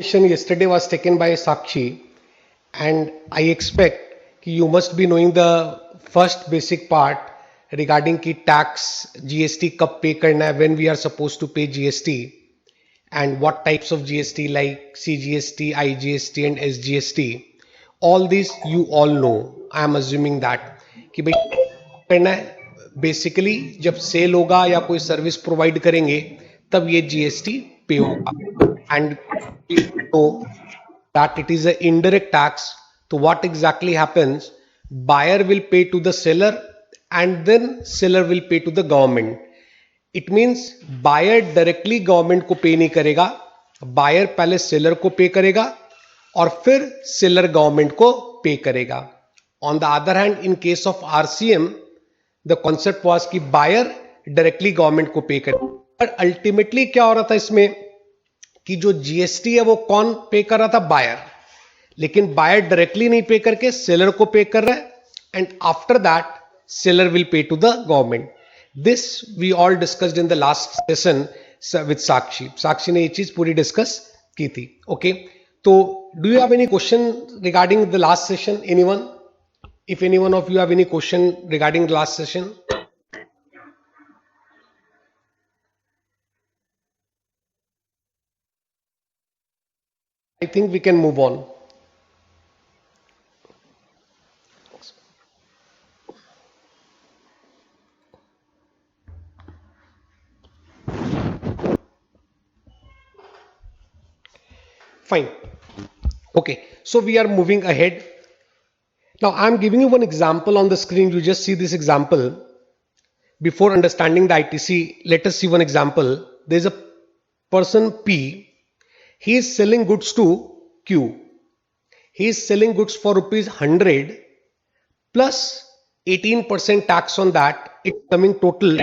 Yesterday was taken by Sakshi, and I expect you must be knowing the first basic part regarding ki tax GST कब pay करना है, when we are supposed to pay GST, and what types of GST like CGST, IGST and SGST. All these you all know. I am assuming that कि भाई करना है basically जब cell होगा या कोई सर्विस प्रोवाइड करेंगे तब ये जीएसटी पे होगा and know that it is an indirect tax. So what exactly happens? Buyer will pay to the seller and then seller will pay to the government. It means buyer directly government को पे नहीं करेगा, buyer पहले seller को pay करेगा और फिर seller government को पे करेगा. On the other hand, in case of RCM, the concept was कि buyer directly government को पे करेगा. पर ultimately क्या हो रहा था इसमें कि जो जीएसटी है वो कौन पे कर रहा था? बायर. लेकिन बायर डायरेक्टली नहीं पे करके सेलर को पे कर रहा है and after that seller will pay to the government. This we all discussed in the last session with Sakshi. Sakshi ने ये चीज पूरी डिस्कस की थी. ओके, तो do you have any question regarding the last session? Anyone? If anyone of you have any question regarding the last session? I think we can move on. Fine. Okay, so we are moving ahead. Now I am giving you one example on the screen. You just see this example. Before understanding the ITC, let us see one example. There is a person P. He is selling goods to Q. He is selling goods for rupees 100 plus 18% tax on that. It's coming total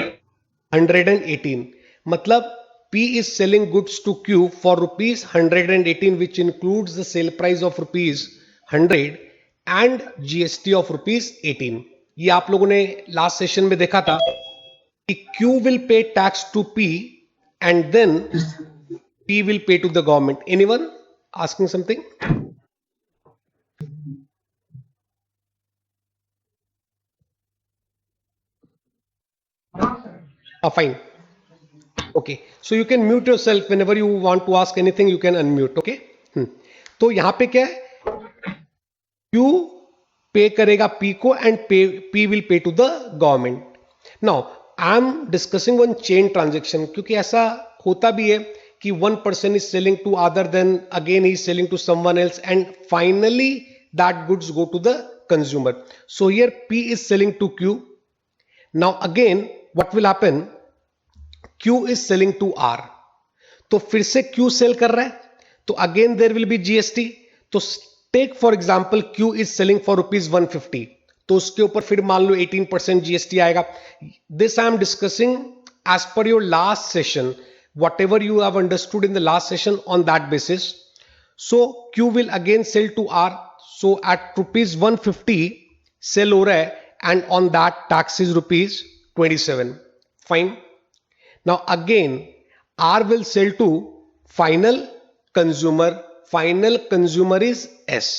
118. मतलब P is selling goods to Q for rupees 118, which includes the sale price of rupees 100 and GST of rupees 18. ये आप लोगों ने last session में देखा था कि Q will pay tax to P and then P will pay to the government. Anyone asking something? Fine. Okay, so you can mute yourself whenever you want to ask anything. You can unmute. Okay. तो यहाँ पे क्या है? Q पे करेगा P को and P will pay to the government. Now I am discussing one chain transaction क्योंकि ऐसा होता भी है कि one person is selling to other, then again he is selling to someone else and finally that goods go to the consumer. So here P is selling to Q. Now again what will happen? Q is selling to R. तो फिर से Q cell कर रहा है तो again there will be GST. तो take for example Q is selling for rupees 150, तो उसके ऊपर फिर मान लो 18% जीएसटी आएगा. This I am discussing as per your last session, whatever you have understood in the last session on that basis. So Q will again sell to R. So at rupees 150 sell हो रहा है and on that tax is rupees 27. Fine. Now again R will sell to final consumer. Final consumer is S.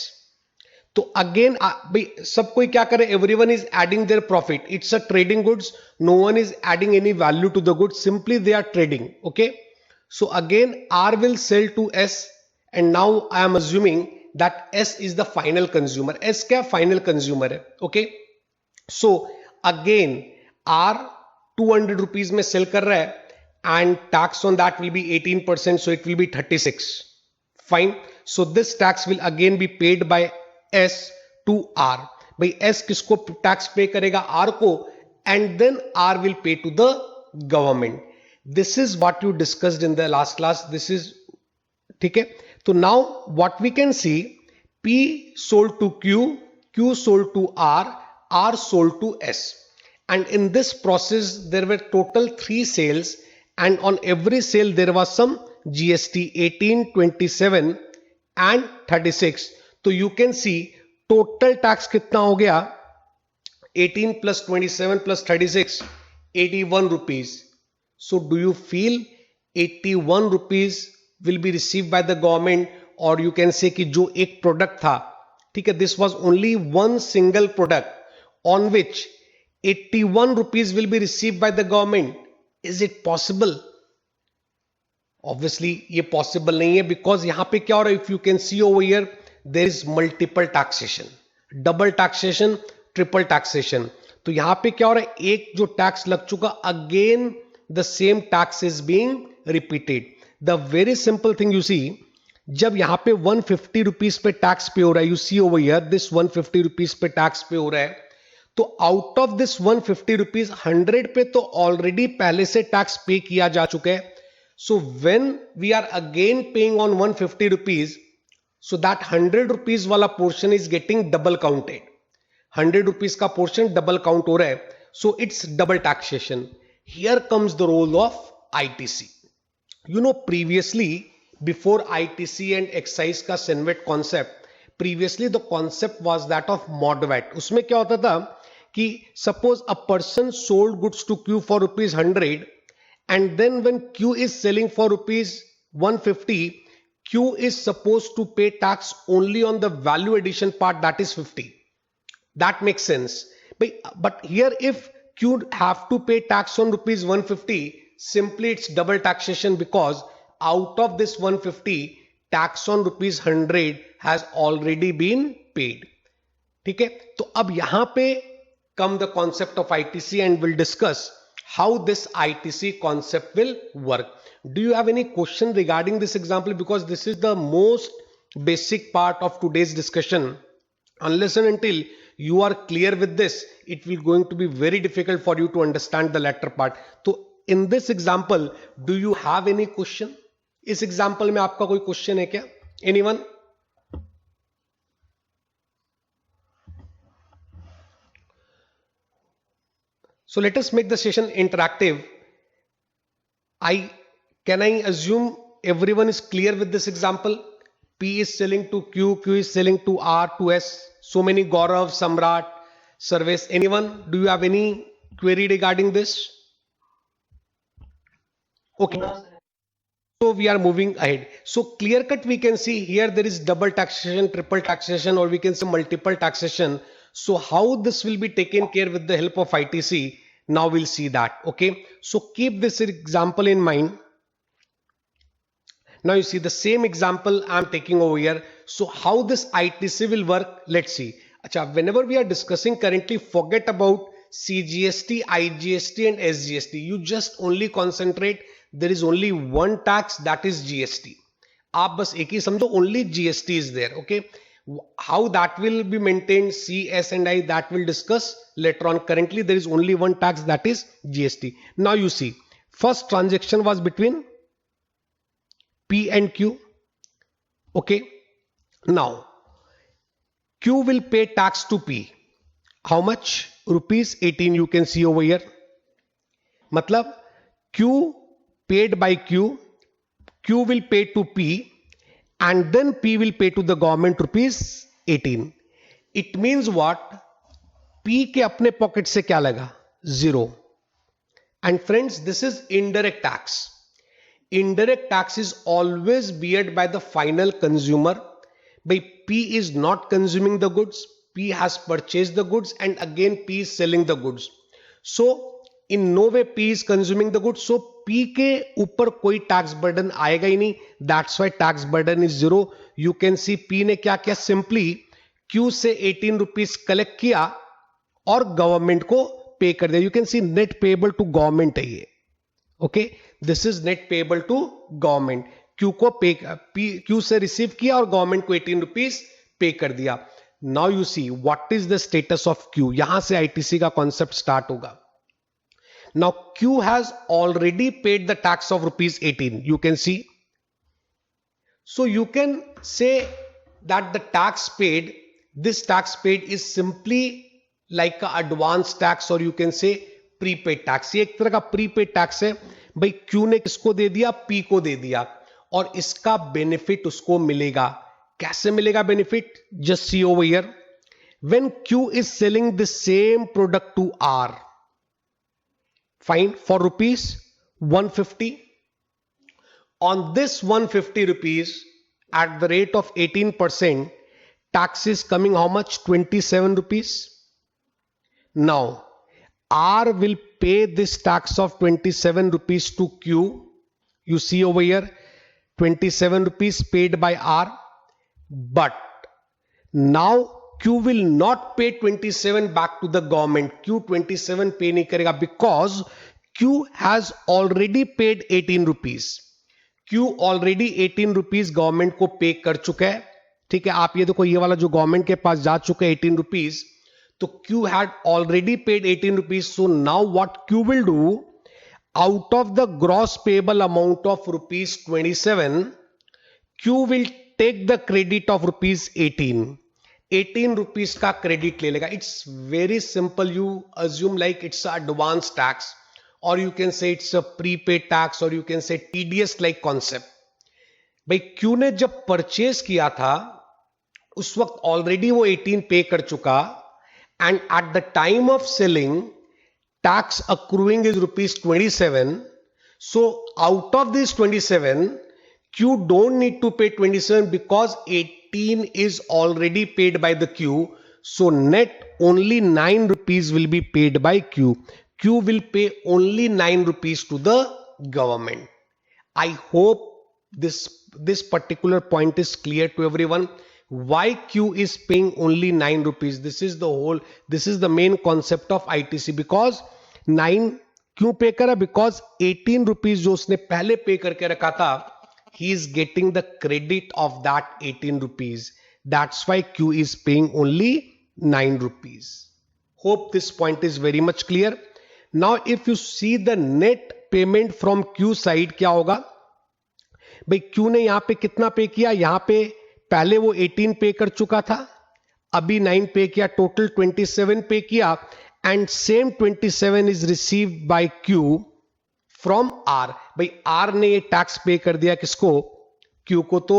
तो again भाई सब कोई क्या करे? Everyone is adding their profit. It's a trading goods. No one is adding any value to the goods. Simply they are trading. Okay. So again R will sell to S and now I am assuming that S is the final consumer. S क्या final consumer है? Okay. So again R 200 rupees में cell कर रहा है and tax on that will be 18%, so it will be 36. Fine. So this tax will again be paid by S to R. भाई S किसको tax पे करेगा? R को, and then R will pay to the government. This is what you discussed in the last class. This is ठीक है. तो now what we can see, P sold to Q, Q sold to R, R sold to S. And in this process there were total 3 sales and on every sale there was some GST 18, 27 and 36. तो you can see total tax कितना हो गया? 18 plus 27 plus 36, 81 rupees. So do you feel 81 rupees will be received by the government और you can say कि जो एक product था, ठीक है, this was only one single product on which 81 rupees will be receive by the government, is it possible? Obviously ये possible नहीं है, बिकॉज यहां पे क्या हो रहा है, if you can see over here there is multiple taxation, double taxation, triple taxation. तो यहां पे क्या हो रहा है, एक जो टैक्स लग चुका, again the same tax is being repeated. The very simple thing you see, जब यहां पे 150 रुपीज पे टैक्स पे हो रहा है, you see over here this 150 rupees पे टैक्स पे हो रहा है, तो आउट ऑफ दिस 150 रुपीज 100 पे तो ऑलरेडी पहले से टैक्स पे किया जा चुका है। So when we are again paying on 150 rupees, so that 100 rupees वाला portion is getting double counted, 100 rupees का पोर्शन डबल काउंट हो रहा है, so it's double taxation. Here comes the role of ITC. You know, previously, before ITC and excise का Senvet concept, previously the concept was that of mod VAT. उसमें क्या होता था कि suppose a person sold goods to Q for rupees 100, and then when Q is selling for rupees 150, Q is supposed to pay tax only on the value addition part, that is 50. That makes sense. But here if Q have to pay tax on rupees 150, simply it's double taxation, because out of this 150 tax on rupees 100 has already been paid. ठीक है, तो अब यहां पे come the concept of ITC and we'll discuss how this ITC concept will work. Do you have any question regarding this example? Because this is the most basic part of today's discussion. Unless and until you are clear with this, it will going to be very difficult for you to understand the latter part. तो in this example, do you have any question? इस example में आपका कोई question है क्या? Anyone? So let us make the session interactive. Can I assume everyone is clear with this example? P is selling to Q, Q is selling to R to S. So many Gaurav, Samrat, Sarvesh. Anyone? Do you have any query regarding this? Okay. So we are moving ahead. So clear cut we can see here there is double taxation, triple taxation, or we can say multiple taxation. So how this will be taken care with the help of ITC? Now we'll see that. Okay. So keep this example in mind. Now you see the same example I'm taking over here. So how this ITC will work? Let's see. Achha, whenever we are discussing currently, forget about CGST, IGST and SGST. You just only concentrate. There is only one tax, that is GST. आप बस एक ही समझो, only GST is there. Okay. How that will be maintained, C, S and I, that will discuss later on. Currently there is only one tax, that is GST. Now you see, first transaction was between P and Q. Okay. Now Q will pay tax to P. How much? Rupees 18. You can see over here. मतलब Q paid by Q, Q will pay to P, and then P will pay to the government rupees 18. It means what? P के अपने pocket से क्या लगा? 0. And friends, this is indirect tax. Indirect tax is always beared by the final consumer. By P is not consuming the goods, P has purchased the goods, and again P is selling the goods. So in no way P is consuming the goods. So P के ऊपर कोई tax burden आएगा ही नहीं. That's why tax burden is 0. You can see P ने क्या किया? Simply Q से 18 rupees collect किया और गवर्नमेंट को पे कर दिया. You can see net payable to government है ये. Okay, this is net payable to government. Q को पे, Q से रिसीव किया और गवर्नमेंट को 18 रुपीज पे कर दिया. Now you see what is the status of Q. यहां से आईटीसी का कॉन्सेप्ट स्टार्ट होगा. Now Q has already paid the tax of rupees 18. You can see. So you can say that the tax paid, this tax paid is simply like a advance tax, और you can say prepaid tax. ये एक तरह का prepaid tax है. भाई Q ने किसको दे दिया? P को दे दिया, और इसका बेनिफिट उसको मिलेगा. कैसे मिलेगा benefit? Just see over here. When Q is selling the same product to R, fine, for rupees 150, on this 150 rupees at the rate of 18%, tax is coming how much? 27 rupees. Now, R will pay this tax of 27 rupees to Q. You see over here, 27 rupees paid by R. But now Q will not pay 27 back to the government. Q 27 pay नहीं करेगा because Q has already paid 18 rupees. Q already 18 rupees government को पे कर चुका है. ठीक है, आप ये देखो, ये वाला जो गवर्नमेंट के पास जा चुका है 18 rupees, तो Q had already paid 18 rupees. So now what Q will do, out of the gross payable amount of rupees 27, Q will take the credit of rupees 18. 18 rupees का क्रेडिट ले लेगा. It's very simple. You assume like it's advance tax, और you can say it's a prepaid tax, और you can say TDS like concept. भाई Q ने जब purchase किया था उस वक्त ऑलरेडी वो 18 पे कर चुका, and eight the time of selling tax accruing is rupees 27. So out of this 27, Q don't need to pay 27 because 18 is already paid by the Q. So net only 9 rupees will be paid by Q. Q will pay only 9 rupees to the government. I hope this particular point is clear to everyone. Why Q is paying only 9 rupees? This is the main concept of ITC. Because 9 क्यों पे करा? Because 18 rupees जो उसने पहले पे करके रखा था, he is getting the credit of that 18 rupees. That's why Q is paying only 9 rupees. Hope this point is very much clear. Now if you see the net payment from Q side, क्या होगा भाई? Q ने यहां पे कितना पे किया? यहां पे पहले वो 18 पे कर चुका था, अभी 9 पे किया, टोटल 27 पे किया, and same 27 is received by Q from R. भाई R ने ये टैक्स पे कर दिया किसको? Q को. तो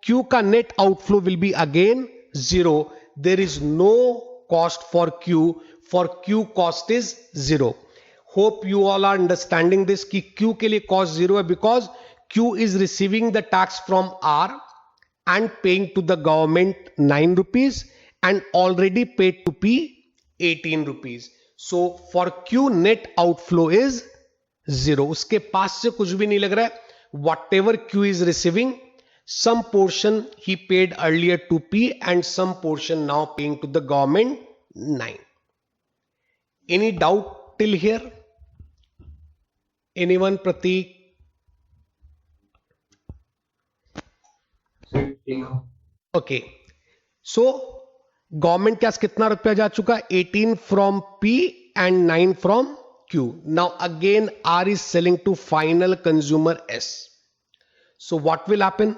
Q का net outflow will be again 0. There is no cost for Q. For Q cost is 0. Hope you all are understanding this कि Q के लिए कॉस्ट 0 है because Q is receiving the tax from R and paying to the government 9 rupees and already paid to P 18 rupees. So for Q net outflow is 0. उसके पास से कुछ भी नहीं लग रहा है. Whatever Q is receiving, some portion he paid earlier to P and some portion now paying to the government 9. Any doubt till here? Anyone? Prateek? Okay. So government के पास कितना रुपया जा चुका? 18 from P and 9 from Q. Now again R is selling to final consumer S. So what will happen?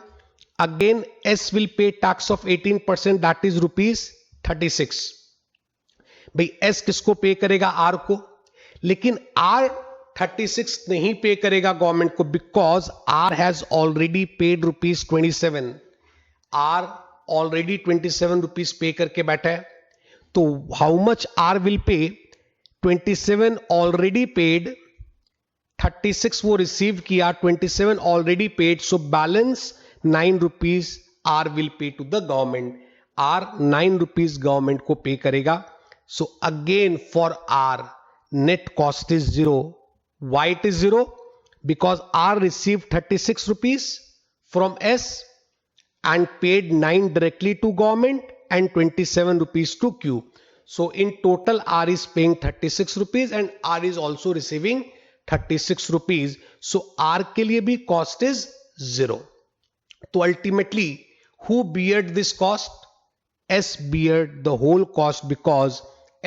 Again S will pay tax of 18%, that is rupees 36. भाई S किसको पे करेगा? R को. लेकिन R 36 नहीं पे करेगा गवर्नमेंट को because R has already paid rupees 27. R already 27 rupees पे करके बैठा है. तो हाउ मच आर विल पे? 27 ऑलरेडी पेड, 36 वो रिसीव किया, 27 already paid, so balance 9 rupees R will pay to the government. R 9 rupees government को पे करेगा. So again for R net cost is 0. Why it is 0? Because R receive 36 rupees from S and paid 9 directly to government and 27 rupees to Q. So in total R is paying 36 rupees and R is also receiving 36 rupees. So R के लिए भी cost is 0. तो ultimately who beared this cost? S beared the whole cost because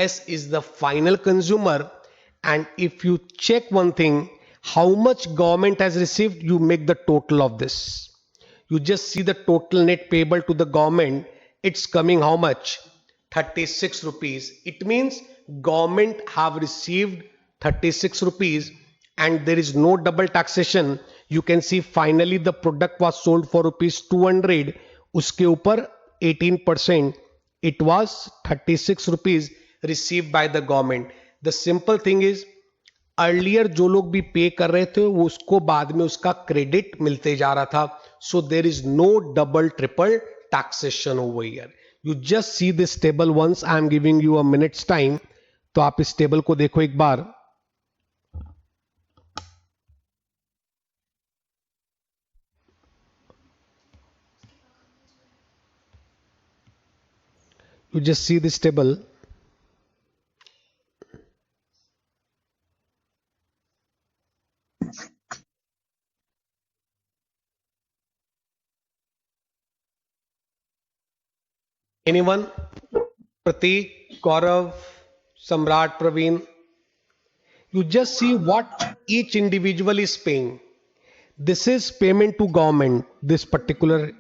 S is the final consumer. And if you check one thing, how much government has received, you make the total of this. You just see the total net payable to the government. It's coming how much? 36 rupees. It means government have received 36 rupees and there is no double taxation. You can see finally the product was sold for rupees 200. उसके ऊपर 18%. It was 36 rupees received by the government. The simple thing is, earlier जो लोग भी पे कर रहे थे वो उसको बाद में उसका क्रेडिट मिलते जा रहा था. So there is no double triple taxation over here. You just see this table once. I am giving you a minute's time. तो आप इस टेबल को देखो एक बार. You just see this table. Anyone? Prateek, Gaurav, Samrat, Praveen. You just see what each individual is paying. This is payment to government. This particular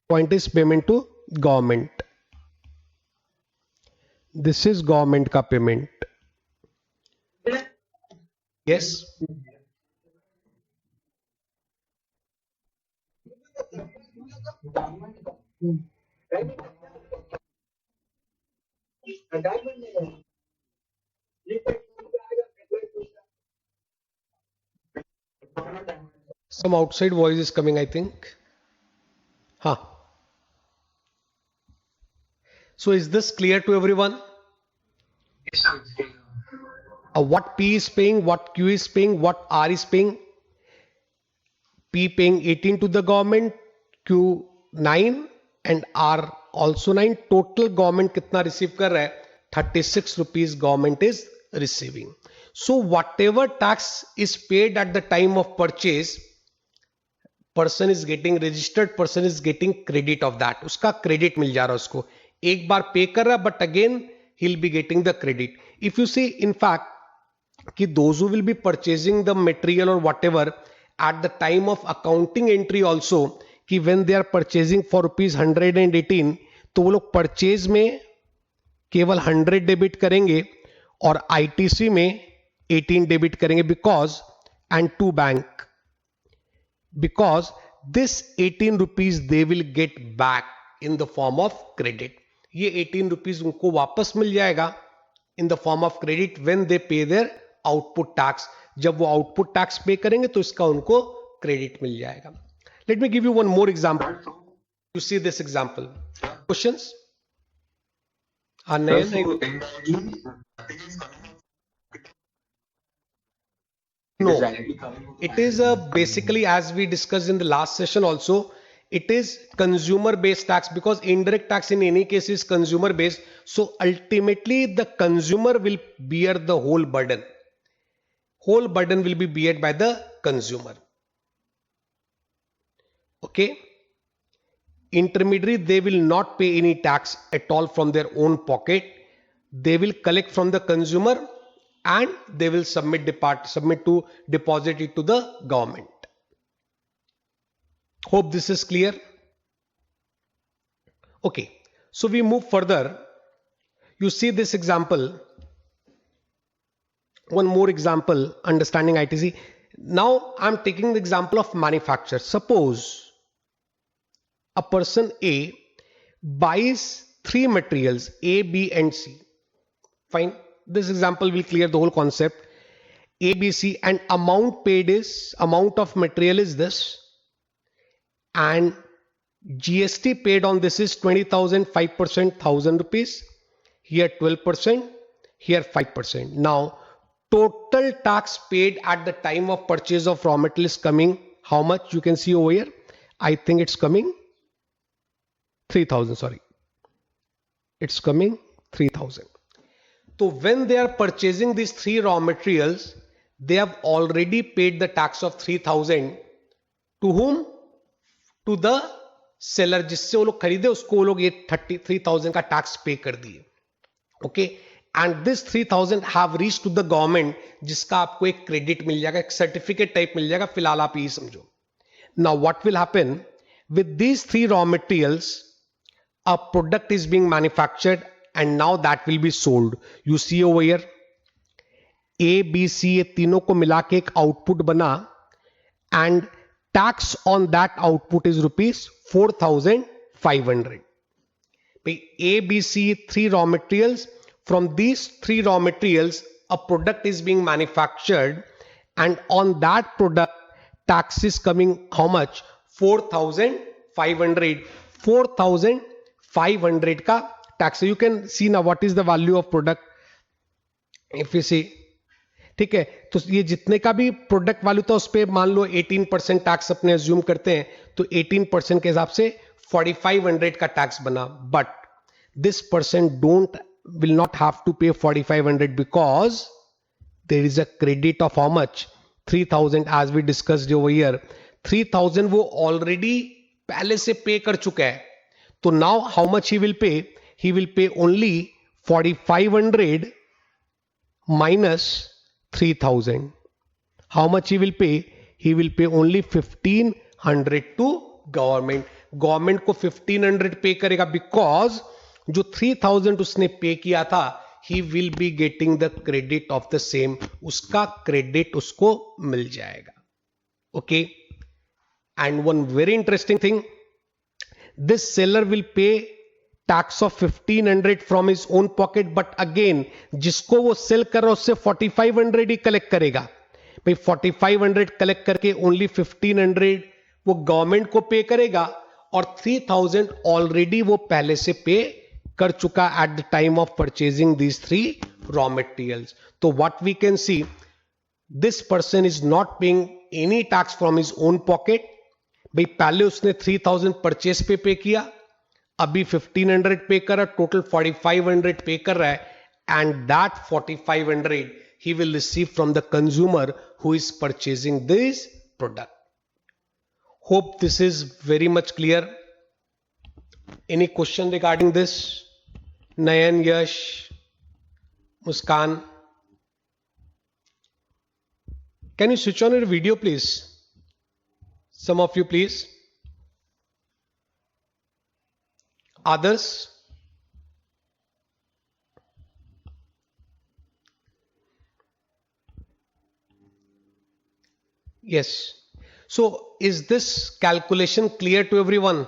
point is payment to government. This is government ka payment. Yes. Some outside voice is coming, I think. Huh. So is this clear to everyone? What P is paying, what Q is paying, what R is paying. P paying 18 to the government, Q 9 and R also 9. Total government कितना receive कर रहा है? 36 rupees government is receiving. So whatever tax is paid at the time of purchase, person is getting registered, person is getting credit of that. उसका credit मिल जा रहा है उसको. एक बार पे कर रहा, but again he'll be getting the credit. If you see, in fact, कि those who will be purchasing the material or whatever at the time of accounting entry also, कि when they are purchasing for rupees 118, तो वो लोग purchase में केवल 100 debit करेंगे और ITC में 18 डेबिट करेंगे. Because and to bank, because this 18 rupees they will get back in the form of credit. ये 18 rupees उनको वापस मिल जाएगा in the form of credit when they pay their output tax. जब वो output tax पे करेंगे तो इसका उनको credit मिल जाएगा. Let me give you one more example. You see this example. Questions? No, it is basically, as we discussed in the last session also, it is consumer based tax, because indirect tax in any case is consumer based. So ultimately the consumer will bear the whole burden. Whole burden will be beared by the consumer. Okay. Intermediary, they will not pay any tax at all from their own pocket. They will collect from the consumer and they will submit to deposit it to the government. Hope this is clear. Okay, so we move further. You see this example. One more example, understanding ITC. Now I'm taking the example of manufacture. Suppose a person A buys 3 materials, A, B and C. Fine. This example will clear the whole concept. A, B, C, and amount paid is, amount of material is this, and GST paid on this is 20,000, 5%, 1,000 rupees. Here 12%, here 5%. Now total tax paid at the time of purchase of raw material is coming how much? You can see over here. I think it's coming 3,000. Sorry, it's coming 3,000. So when they are purchasing these 3 raw materials, they have already paid the tax of 3,000 to whom? To the seller. जिससे वो लोग खरीदे उसको वो लोग ये 33,000 का tax pay कर दिए. Okay, and this 3,000 have reached to the government, जिसका आपको एक क्रेडिट मिल जाएगा, एक सर्टिफिकेट टाइप मिल जाएगा. फिलहाल आप ये समझो. Now what will happen with these 3 raw materials? A product is being manufactured and now that will be sold. You see over here, A, B, C ये तीनों को मिला के एक आउटपुट बना, and tax on that output is rupees 4,500. A, B, C 3 raw materials. From these 3 raw materials a product is being manufactured, and on that product tax is coming how much? 4,500 4,500 का tax. You can see ना what is the value of product if you see. ठीक है, तो ये जितने का भी product value था उस पर मान लो 18% टैक्स अपने अज्यूम करते हैं, तो 18% के हिसाब से 4,500 का टैक्स बना. But this person don't will not have to pay 4,500 because there is a credit of how much 3,000 as we discussed over here. 3,000 वो ऑलरेडी पहले से पे कर चुका है. तो now how much he will pay? He will pay only 4,500 minus 3,000. How much he will pay? He will pay only 1,500 to government. Government को 1,500 पे करेगा because जो 3,000 उसने पे किया था he will be getting the credit of the same. उसका credit उसको मिल जाएगा. Okay. And one very interesting thing, this seller will pay tax of 1,500 from his own pocket. But again जिसको वो सेल कर रहा है उससे 4,500 ही कलेक्ट करेगा. भाई 4,500 कलेक्ट करके ओनली 1,500 वो गवर्नमेंट को पे करेगा और 3,000 ऑलरेडी वो पहले से पे कर चुका at the time of purchasing these 3 raw materials. तो what we can see, this person is not paying any tax from his own pocket. भाई पहले उसने 3,000 परचेज पे किया, अभी 1,500 पे कर रहा है, टोटल 4,500 पे कर रहा है. And that 4,500 he will receive from the consumer who is purchasing this product. Hope this is very much clear. Any question regarding this? Nayan, Yash, Muskan, can you switch on your video please? Some of you please. Others? Yes. So is this calculation clear to everyone?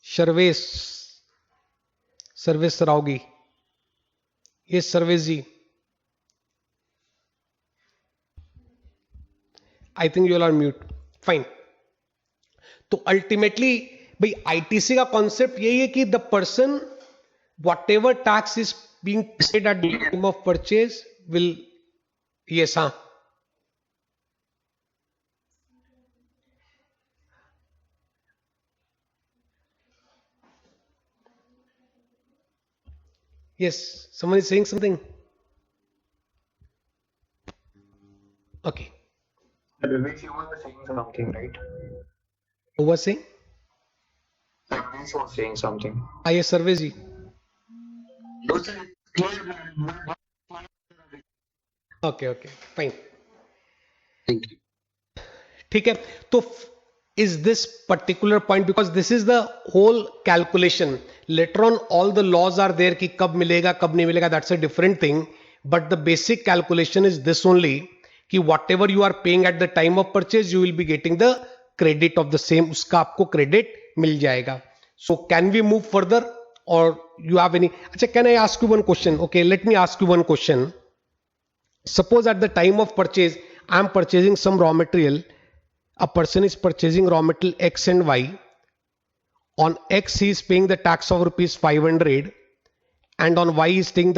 Sarvesh Saraogi. Yes, Sarvesh ji. I think you all are mute. Fine. तो ultimately भाई ITC का concept यही है कि the person what ever tax is being paid eight the time of purchase will. Yes, हाँ, yes, someone is saying something. Okay. Vivek, you were saying something, right? Who was saying? Vivek was saying something. Yes, Sarvesh ji. Okay, fine. Thank you. ठीक है, तो is this particular point, because this is the whole calculation. Later on all the laws are there कि कब मिलेगा कब नहीं मिलेगा, that's a different thing. But the basic calculation is this only कि whatever you are paying at the time of purchase you will be getting the credit of the same. उसका आपको credit मिल जाएगा. So can we move further or you have any? अच्छा, can I ask you one question? Okay, let me ask you one question. Suppose at the time of purchase I am purchasing some raw material. A person is purchasing raw material X and Y. On X he is paying the tax of rupees 500 and on Y he is paying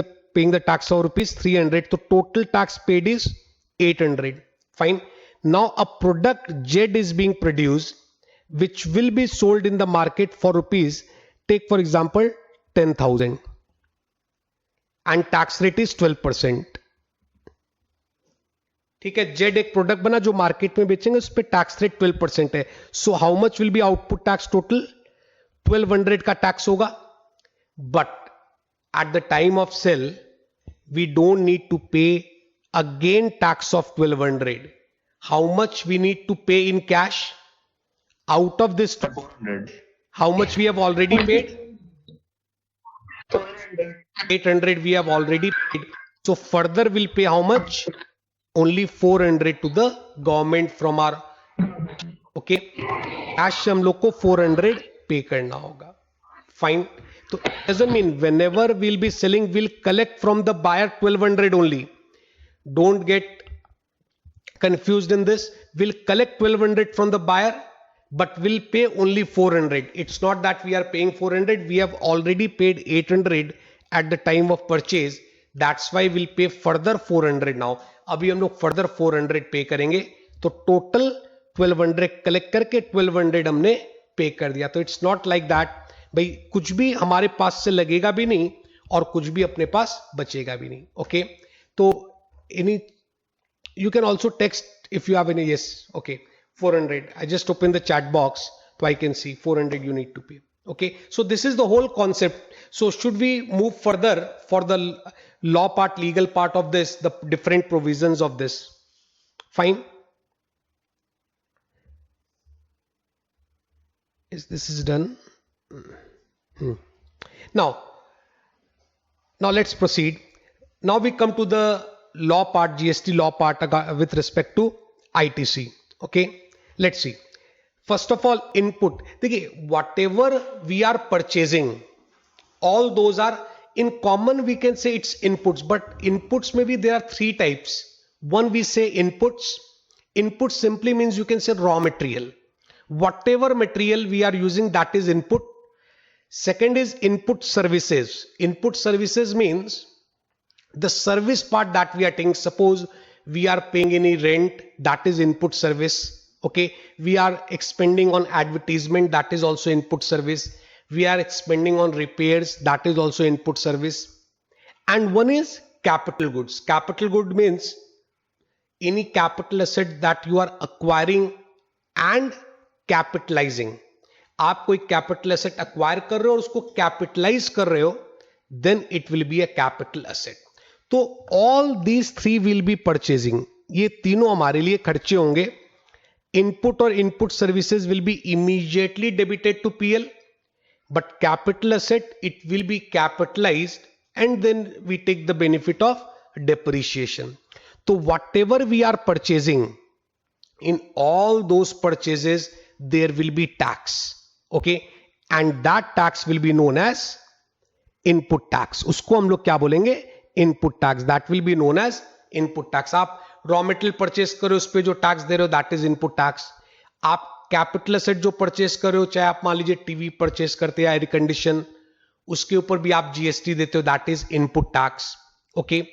the tax of rupees 300. So total tax paid is 800. Fine. Now a product Z is being produced which will be sold in the market for rupees, take for example 10,000 and tax rate is 12%. ठीक है, Z एक product बना जो market में बेचेंगे, उस पर tax rate 12% है. So how much will be output tax? Total 1200 का टैक्स होगा. But at the time of sale we don't need to pay again tax of 1200. How much we need to pay in cash out of this 400? How much we have already paid? 800 we have already paid. So further we'll pay how much? Only 400 to the government from our, okay, cash हम लोग को 400 पे करना होगा. Fine. So it doesn't mean whenever we'll be selling we'll collect from the buyer 1200 only. Don't get confused in this. will collect 1200 from the buyer but will pay only 400. It's not that we are paying 400, we have already paid 800 at the time of purchase. That's why we'll pay further 400 now. अभी हम लोग further 400 पे करेंगे, तो total 1200 collect करके 1200 हमने पे कर दिया. तो इट्स नॉट लाइक दैट भाई कुछ भी हमारे पास से लगेगा भी नहीं और कुछ भी अपने पास बचेगा भी नहीं. ओके, तो any you can also text if you have any. Yes, okay, 400. I just open the chat box so I can see 400 you need to pay. Okay, so this is the whole concept. So should we move further for the law part, legal part of this, the different provisions of this? Fine. Is this is done? Now let's proceed. Now we come to the law part, GST law part with respect to ITC. Okay, let's see. First of all, input. देखिए, whatever we are purchasing, all those are in common. We can say it's inputs, but inputs maybe there are three types. One, we say inputs. Input simply means you can say raw material. Whatever material we are using, that is input. Second is input services. Input services means the service part that we are taking. Suppose we are paying any rent, that is input service. Okay, we are expending on advertisement, that is also input service. We are expending on repairs, that is also input service. And one is capital goods. Capital good means any capital asset that you are acquiring and capitalizing. आप कोई capital asset acquire कर रहे हो और उसको capitalise कर रहे हो, then it will be a capital asset. तो all these three will be purchasing. ये तीनों हमारे लिए खर्चे होंगे. इनपुट और input services will be immediately debited to PL, but capital asset it will be capitalised and then we take the benefit of depreciation. तो whatever we are purchasing, in all those purchases there will be tax. Okay, and that tax will be known as input tax. उसको हम लोग क्या बोलेंगे? Input tax. That will be known as input tax. आप raw material purchase कर रहे हो, उस पर जो टैक्स दे रहे हो, दैट इज इनपुट टैक्स. आप कैपिटल एसेट जो परचेस कर रहे हो, चाहे आप मान लीजिए टीवी परचेस करते हैं, एयर कंडीशन, उसके ऊपर भी आप जीएसटी देते हो, that is input tax. Okay,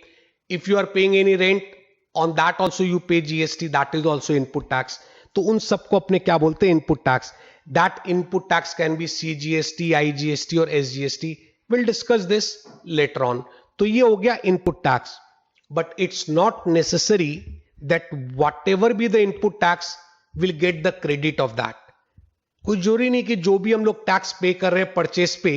if you are paying any rent, on that also you pay GST, that is also input tax. तो उन सबको अपने क्या बोलते हैं? Input tax. That input tax can be CGST, IGST और SGST. Will discuss this later on. तो ये हो गया input tax. But it's not necessary that what ever be the input tax will get the credit of that. कोई जरूरी नहीं कि जो भी हम लोग टैक्स पे कर रहे हैं परचेस पे,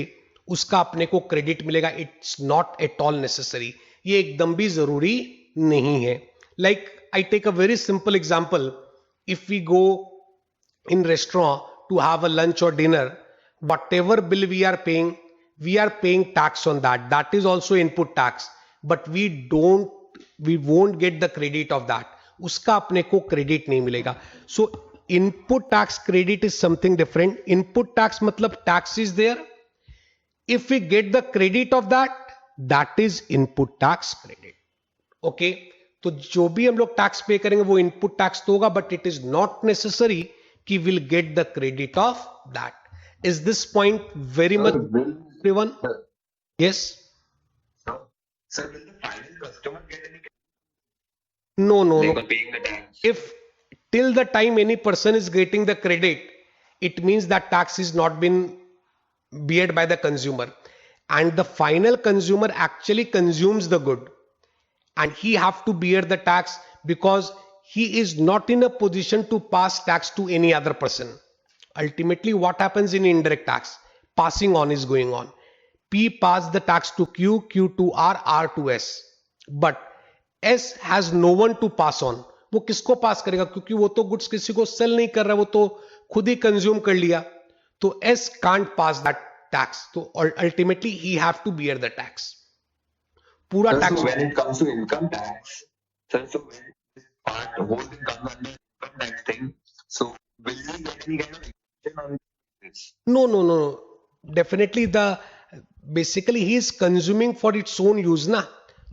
उसका अपने को क्रेडिट मिलेगा. It's not at all necessary. ये एकदम भी जरूरी नहीं है. Like I take a very simple example. If we go in restaurant to have a lunch or dinner, whatever bill we are paying tax on that. That is also input tax. But we won't get the credit of that. उसका अपने को credit नहीं मिलेगा. So input tax credit is something different. Input tax मतलब tax is there. If we get the credit of that, that is input tax credit. Okay. तो जो भी हम लोग टैक्स पे करेंगे वो इनपुट टैक्स तो होगा, but it is not necessary कि will get the credit of that. Is this point very much everyone? Yes. No. If till the time any person is getting the credit, it means that tax is not been beared by the consumer, and the final consumer actually consumes the good. And he have to bear the tax because he is not in a position to pass tax to any other person. Ultimately, what happens in indirect tax? Passing on is going on. P pass the tax to Q, Q to R, R to S. But S has no one to pass on. वो किसको पास करेगा? क्योंकि वो तो goods किसी को cell नहीं कर रहा, वो तो खुद ही कंज्यूम कर लिया. तो S can't pass that tax. तो ultimately he have to bear the tax. पूरा tax. When it comes to income tax, so when this part, the whole thing comes under income tax thing. So will we get any kind of exemption on this? No. Definitely basically he is consuming for its own use ना.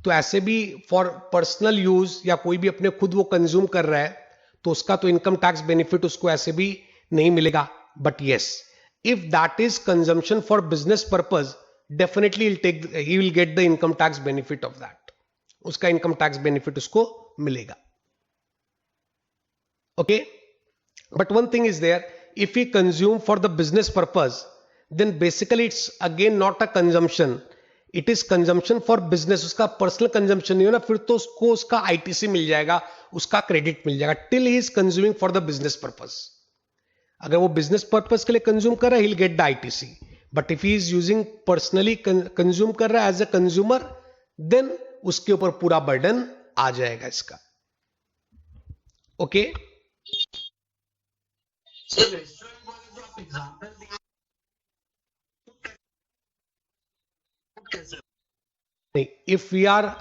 तो ऐसे भी for personal use या कोई भी अपने खुद वो कंज्यूम कर रहा है, तो उसका तो इनकम टैक्स बेनिफिट उसको ऐसे भी नहीं मिलेगा. But yes, if that is consumption for business purpose, definitely he will get the income tax benefit of that. उसका इनकम टैक्स बेनिफिट उसको मिलेगा. Okay, but one thing is there, if he consume for the business purpose, then basically it's again not a consumption, it is consumption for business. उसका personal consumption नहीं हो ना, फिर तो उसको उसका आईटीसी मिल जाएगा, उसका क्रेडिट मिल जाएगा, till he is consuming for the business purpose. अगर वो बिजनेस पर्पज के लिए कंज्यूम कर रहा है, ही will get the ITC. But if he is using personally consume कर रहा है एज अ कंज्यूमर, देन उसके ऊपर पूरा बर्डन आ जाएगा इसका. ओके, सर रेस्टोरेंट वाले जो आप एग्जांपल दिए कैसे? नहीं, if we are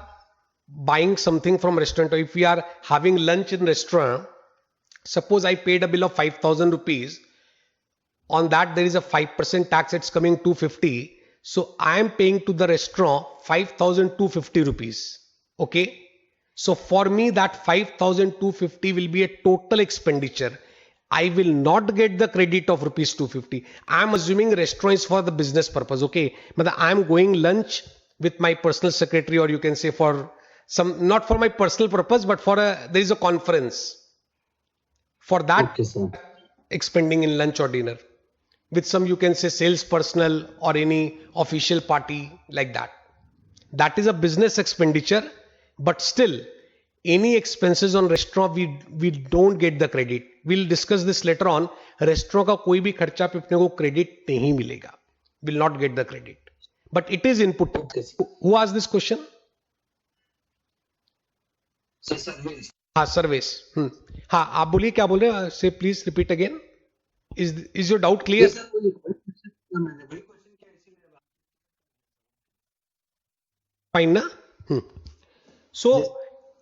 buying something from restaurant, or if we are having lunch in restaurant, suppose I paid a bill of 5,000 rupees, on that there is a 5% tax, it's coming 250, so I am paying to the restaurant 5,250 rupees. Okay, so for me that 5,250 will be a total expenditure. I will not get the credit of rupees 250. I am assuming restaurant is for the business purpose. Okay, but I am going lunch with my personal secretary, or you can say for some, not for my personal purpose, but for there is a conference. For that, Okay, sir. expending in lunch or dinner with some, you can say, sales personnel or any official party like that. That is a business expenditure, but still any expenses on restaurant, we don't get the credit. We'll discuss this later on. Restaurant का कोई भी खर्चा पे अपने को credit नहीं मिलेगा, will not get the credit, but it is input. Okay. Who asked this question? Sir service. हाँ, सर्विस. हाँ, आप बोलिए, क्या बोल रहे हैं, से please repeat again. Is your doubt clear? Sir वही क्वेश्चन क्या इसीलिए Fine na? So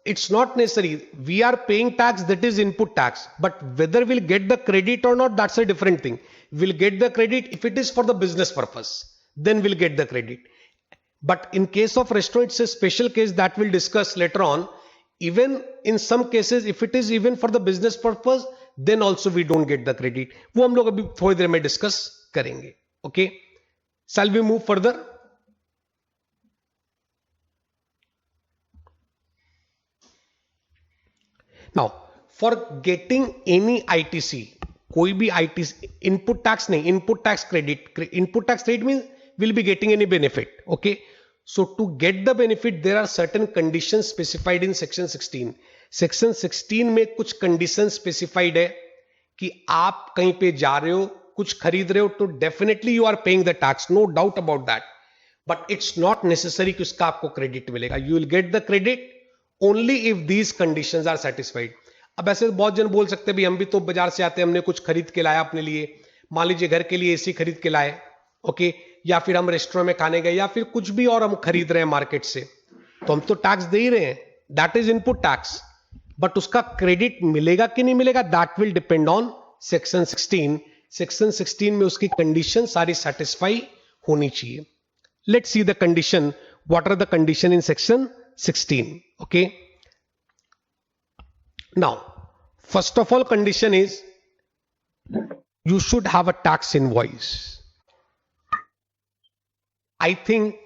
it's not necessary. We are paying tax, that is input tax, but whether we'll get the credit or not, that's a different thing. We'll get the credit if it is for the business purpose, then we'll get the credit. But in case of restaurant, it's a special case that we'll discuss later on. Even in some cases, if it is even for the business purpose, then also we don't get the credit. वो हम लोग अभी थोड़ी देर में discuss करेंगे. Okay, shall we move further? Now, for getting any ITC, कोई भी ITC, input tax नहीं, input tax credit. Input tax credit means will be getting any benefit. Okay, so to get the benefit, there are certain conditions specified in section 16. Section 16 में कुछ conditions specified है कि आप कहीं पे जा रहे हो, कुछ खरीद रहे हो, तो definitely you are paying the tax, no doubt about that. But it's not necessary कि उसका आपको credit मिलेगा. You will get the credit only if these conditions are satisfied. अब ऐसे बहुत जन बोल सकते हैं भाई हम भी तो बाजार से आते हैं, हमने कुछ खरीद के लाया अपने लिए, मान लीजिए घर के लिए एसी खरीद के लाए, ओके, या फिर हम रेस्टोरेंट में खाने गए, या फिर कुछ भी और हम खरीद रहे हैं मार्केट से, तो हम तो टैक्स दे ही रहे हैं, that is input tax. But उसका क्रेडिट मिलेगा कि नहीं मिलेगा, that will depend on section 16. Section 16 में उसकी कंडीशन सारी सेटिस्फाई होनी चाहिए. Let's see the condition. What are the condition in section 16? Okay, now first of all, condition is you should have a tax invoice. I think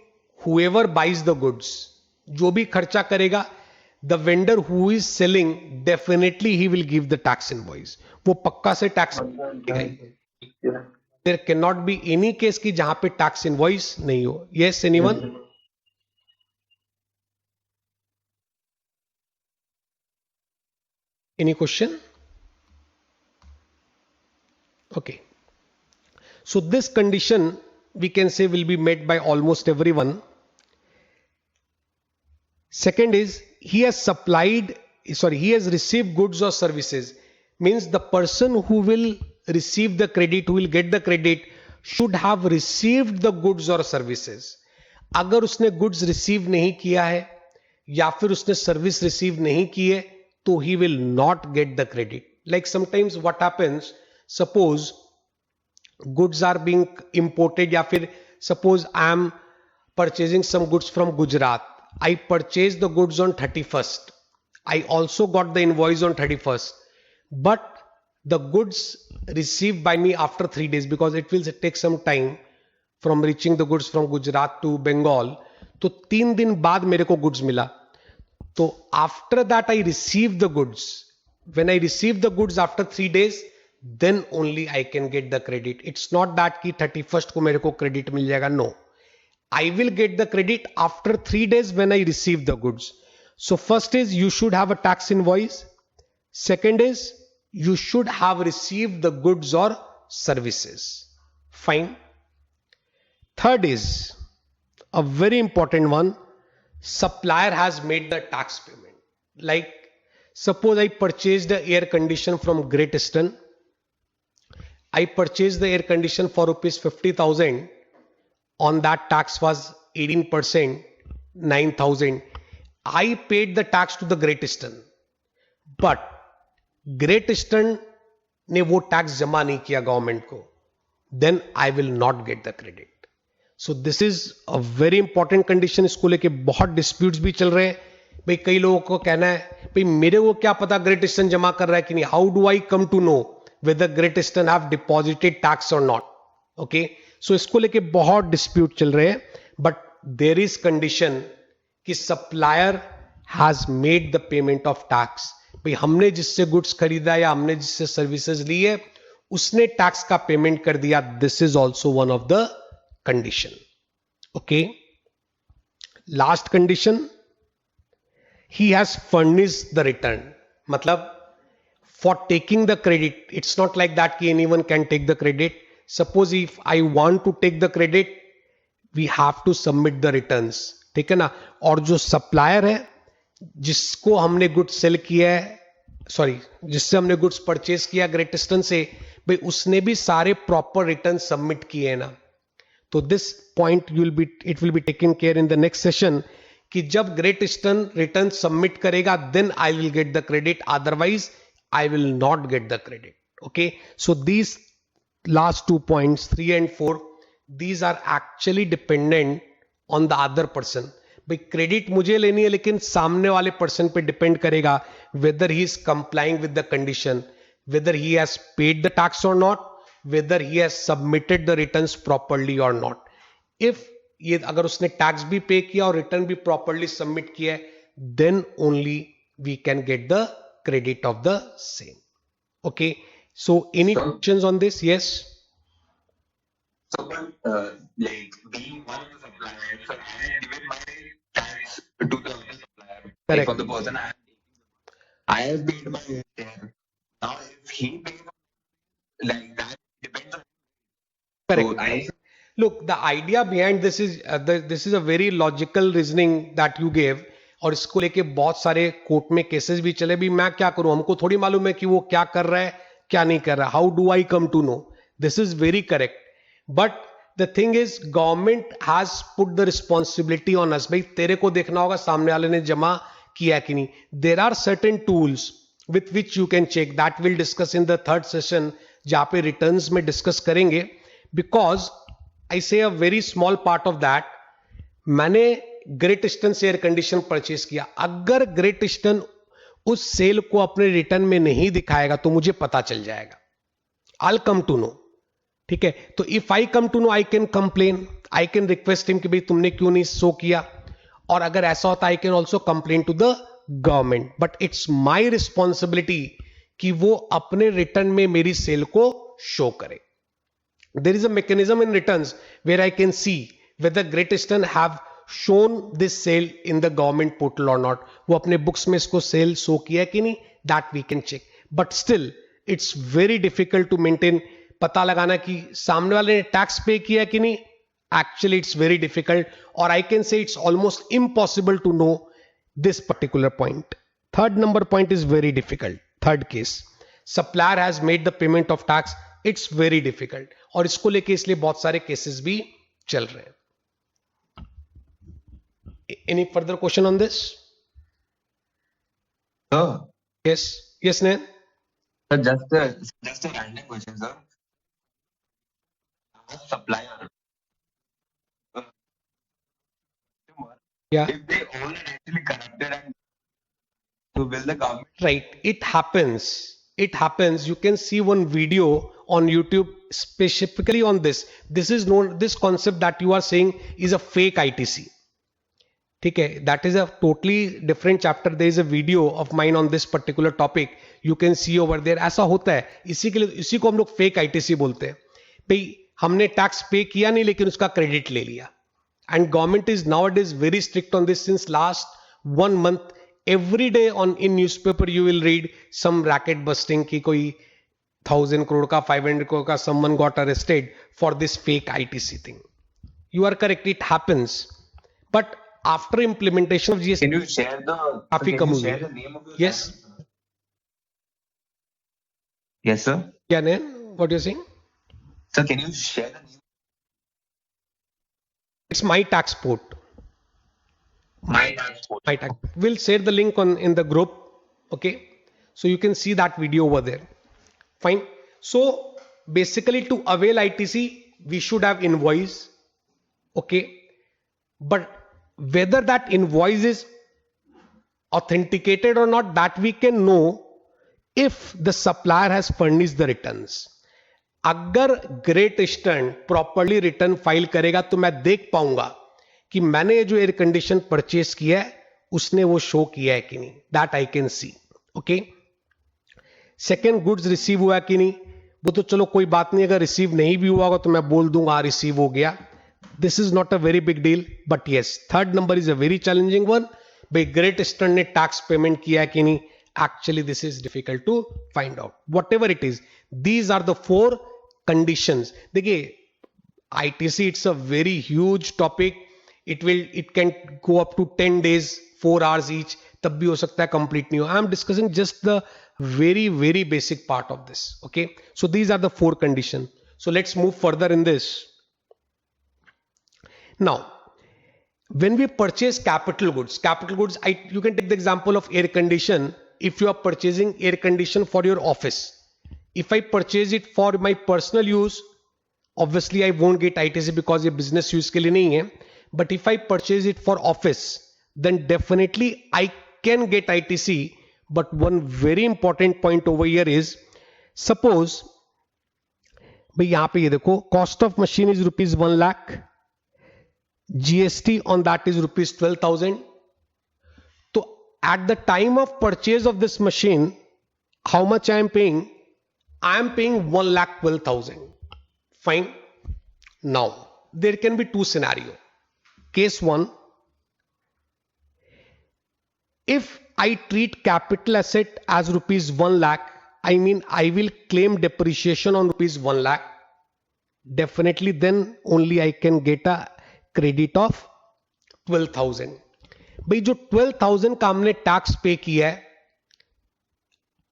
whoever buys the goods, जो भी खर्चा करेगा, the vendor who is selling, definitely he will give the tax invoice. वो पक्का से tax देगा. There cannot be any case कि जहां पे टैक्स इनवॉइस नहीं हो. Yes, anyone? Any question? Okay, so this condition we can say will be met by almost everyone. Second is he has received goods or services, means the person who will receive the credit, who will get the credit, should have received the goods or services. अगर उसने goods receive नहीं किया है या फिर उसने service receive नहीं की है, तो he will not get the credit. Like sometimes what happens, suppose goods are being imported, या फिर suppose I am purchasing some goods from Gujarat. I purchased the goods on 31st. I also got the invoice on 31st. but the goods received by me after 3 days, because it will take some time from reaching the goods from Gujarat to Bengal. तो 3 दिन बाद मेरे को goods मिला. So after that I received the goods. When I receive the goods after 3 days, then only I can get the credit. It's not that कि 31st को मेरे को credit मिल जाएगा. No, I will get the credit after 3 days when I receive the goods. So first is you should have a tax invoice. Second is you should have received the goods or services. Fine. Third is a very important one. Supplier has made the tax payment. Like suppose I purchased the air condition from Great Eastern. I purchased the air condition for rupees 50,000. On that tax was 18%, 9,000. I paid the tax to the Great Eastern, but Great Eastern ने वो tax जमा नहीं किया government को, then I will not get the credit. So this is a very important condition. इसको लेके बहुत disputes भी चल रहे हैं. भाई कई लोगों को कहना है भाई मेरे को क्या पता ग्रेट ईस्टर्न जमा कर रहा है कि नहीं. How do I come to know whether Great Eastern have deposited tax or not? Okay, so इसको लेके बहुत dispute चल रहे हैं, but there is condition कि supplier has made the payment of tax. भाई हमने जिससे गुड्स खरीदा या हमने जिससे सर्विसेज ली है उसने टैक्स का पेमेंट कर दिया. This is also one of the condition. Okay, last condition, he has furnished the return. मतलब for taking the credit, it's not like that कि anyone can take the credit. Suppose if I want to take the credit, we have to submit the returns. ठीक है ना. और जो supplier है जिसको हमने गुड्स सेल किया है, सॉरी जिससे हमने गुड्स परचेज किया ग्रेट ईस्टर्न से, भाई उसने भी सारे प्रॉपर रिटर्न सबमिट किए हैं ना. तो this point it will be taken care in the next session कि जब ग्रेट ईस्टर्न रिटर्न सबमिट करेगा then I will get the credit, otherwise I will not get the credit. Okay, so these last 2 points 3 and 4, these are actually dependent on the other person. भाई credit मुझे लेनी है लेकिन सामने वाले person पे depend करेगा whether he is complying with the condition, whether he has paid the tax और not, whether he has submitted the returns properly और नॉट. इफ ये अगर उसने टैक्स भी पे किया और रिटर्न भी प्रॉपरली सबमिट किया है, then only we can get the credit of the same. Okay, so any questions on this? Yes. So, but like being one of the suppliers, so I have given my tax to the other supplier. Correct. Like for the person I have paid my share. Now, if he pays like that, depends on. Correct. So I Look, the idea behind this is a very logical reasoning that you gave. और इसको लेके बहुत सारे court में cases भी चले. भी मैं क्या करूं, हमको थोड़ी मालूम है कि वो क्या कर रहा है क्या नहीं कर रहा. How do I come to know? This is very correct. But the thing is government has put the responsibility on us. भाई तेरे को देखना होगा सामने वाले ने जमा किया कि नहीं. There are certain tools with which you can check. That will discuss in the third session जहां पे रिटर्न्स में डिस्कस करेंगे. Because I say a very small part of that. मैंने ग्रेट ईस्टर्न से एयर कंडीशन परचेज किया. अगर great eastern उस cell को अपने रिटर्न में नहीं दिखाएगा तो मुझे पता चल जाएगा. I come to know. ठीक है, तो if I come to know I can complain, I can request him कि भाई तुमने क्यों नहीं शो किया. और अगर ऐसा होता I can also complain to the government. But it's my responsibility कि वो अपने रिटर्न में मेरी सेल को शो करे. There is a mechanism in returns where I can see whether Great Eastern have shown this sale in the government portal or not. वो अपने books में इसको sale show किया है कि नहीं, that we can check. But still, it's very difficult to maintain. पता लगाना कि सामने वाले ने टैक्स पे किया है कि नहीं, actually it's very difficult, or I can say it's almost impossible to know this particular point. Third number point is very difficult. Third case, supplier has made the payment of tax. It's very difficult. और इसको लेके इसलिए बहुत सारे cases भी चल रहे हैं. Any further question on this? sir, Yes, Nayan? sir, just a random question, sir. As supplier, customer, Yeah. if they all are actually corrupted and so will the government? Right. It happens. it happens, you can see one video on YouTube specifically on this. This is known, this concept that you are saying is a fake ITC. ठीक है, that is a totally different chapter. There is a video of mine on this particular topic. You can see over there. ऐसा होता है, इसी के लिए, इसी को हम लोग फेक ITC बोलते हैं. भाई हमने टैक्स पे किया नहीं लेकिन उसका क्रेडिट ले लिया. And government is nowadays very strict on this. Since last 1 month, every day on in newspaper you will read some racket busting ki koi 1000 crore ka 500 crore ka someone got arrested for this fake ITC thing. You are correct, it happens, but after implementation of GST, Can you share the काफी can come you हुई share है. the name of your Yes, channel? Yes, sir. क्या नैन, what you're saying? Sir, can you share the name? It's my tax port. My dashboard. My tax. We'll share the link on in the group. Okay, so you can see that video over there. Fine. So basically, to avail ITC, we should have invoice. Okay, but whether that invoice is authenticated or not, that we can know if the supplier has furnished the returns. अगर great eastern properly return file करेगा तो मैं देख पाऊंगा कि मैंने जो air condition purchase किया है उसने वो शो किया है कि नहीं. That I can see. Okay, second, goods receive हुआ कि नहीं, वो तो चलो कोई बात नहीं. अगर रिसीव नहीं भी हुआ होगा तो मैं बोल दूंगा रिसीव हो गया. This is not a very big deal. But yes, third number is a very challenging one. भाई ग्रेट ईस्टर्न ने टैक्स पेमेंट किया है कि नहीं. Actually, this is difficult to find out. Whatever it is, these are the 4 conditions. देखिए, ITC, it's a very huge topic. It can go up to 10 days, 4 hours each. तब भी हो सकता है complete नहीं हो. I am discussing just the very, very basic part of this. Okay, so these are the 4 conditions. So let's move further in this. Now, when we purchase capital goods, you can take the example of air condition. If you are purchasing air condition for your office, if I purchase it for my personal use, obviously I won't get ITC because ये business use के लिए नहीं है. But if I purchase it for office, then definitely I can get ITC. But one very important point over here is, suppose भाई यहाँ पे ये देखो, cost of machine is rupees 1 lakh. GST on that is rupees 12,000. So at the time of purchase of this machine, how much I am paying? I am paying 1,12,000. Fine. Now there can be 2 scenarios. Case 1, if I treat capital asset as rupees 1 lakh, I mean I will claim depreciation on rupees 1 lakh. Definitely then only I can get a credit of 12,000. भाई जो 12,000 का हमने tax pay किया है,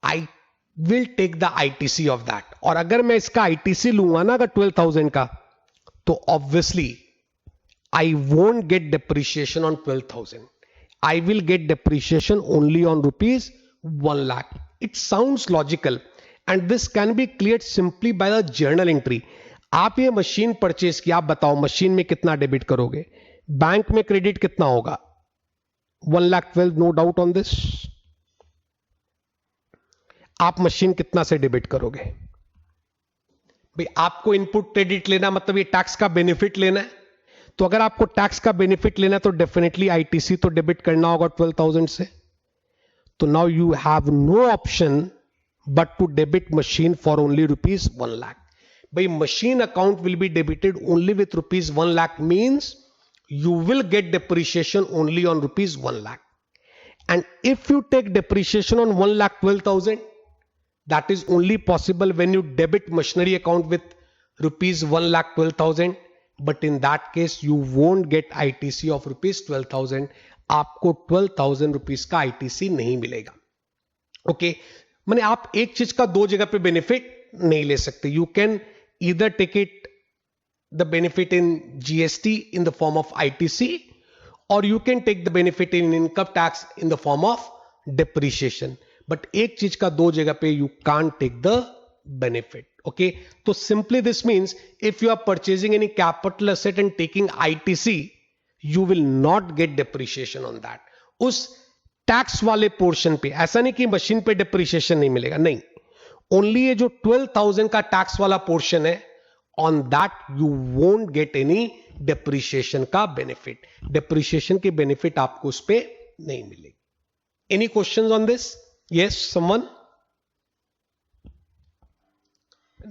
I will take the ITC of that. और अगर मैं इसका ITC लूंगा ना अगर 12,000 का, तो obviously I won't get depreciation on 12,000. I will get depreciation only on rupees 1 lakh. It sounds logical and this can be cleared simply by the journal entry. आप ये मशीन परचेज किया, आप बताओ मशीन में कितना डेबिट करोगे, bank में credit कितना होगा? 1,12,000, नो डाउट ऑन दिस. आप मशीन कितना से डेबिट करोगे? भाई आपको इनपुट क्रेडिट लेना मतलब ये टैक्स का बेनिफिट लेना है. तो अगर आपको टैक्स का बेनिफिट लेना है तो डेफिनेटली ITC तो डेबिट करना होगा 12,000 से. तो now you have no option but to debit machine for only rupees 1 lakh. भाई machine account will be debited only with rupees 1 lakh means you will get depreciation only on rupees 1 lakh. And if you take depreciation on 1,12,000, that is only possible when you debit machinery account with rupees 1,12,000. But in that case, you won't get ITC of rupees 12,000. आपको 12,000 rupees का ITC नहीं मिलेगा. Okay, माने आप एक चीज का 2 जगह पे बेनिफिट नहीं ले सकते. You can either take it the benefit in GST in the form of ITC, or you can take the benefit in income tax in the form of depreciation. But एक चीज का 2 जगह पे you can't take the benefit. Okay, so simply this means if you are purchasing any capital asset and taking ITC, you will not get depreciation on that. उस tax वाले portion पे, ऐसा नहीं कि मशीन पे डिप्रिशिएशन नहीं मिलेगा, नहीं, ओनली ये जो 12,000 का टैक्स वाला पोर्शन है, on that you won't get any depreciation का बेनिफिट। डेप्रिसिएशन की बेनिफिट आपको उस पर नहीं मिलेगी। Any questions on this? Yes, someone?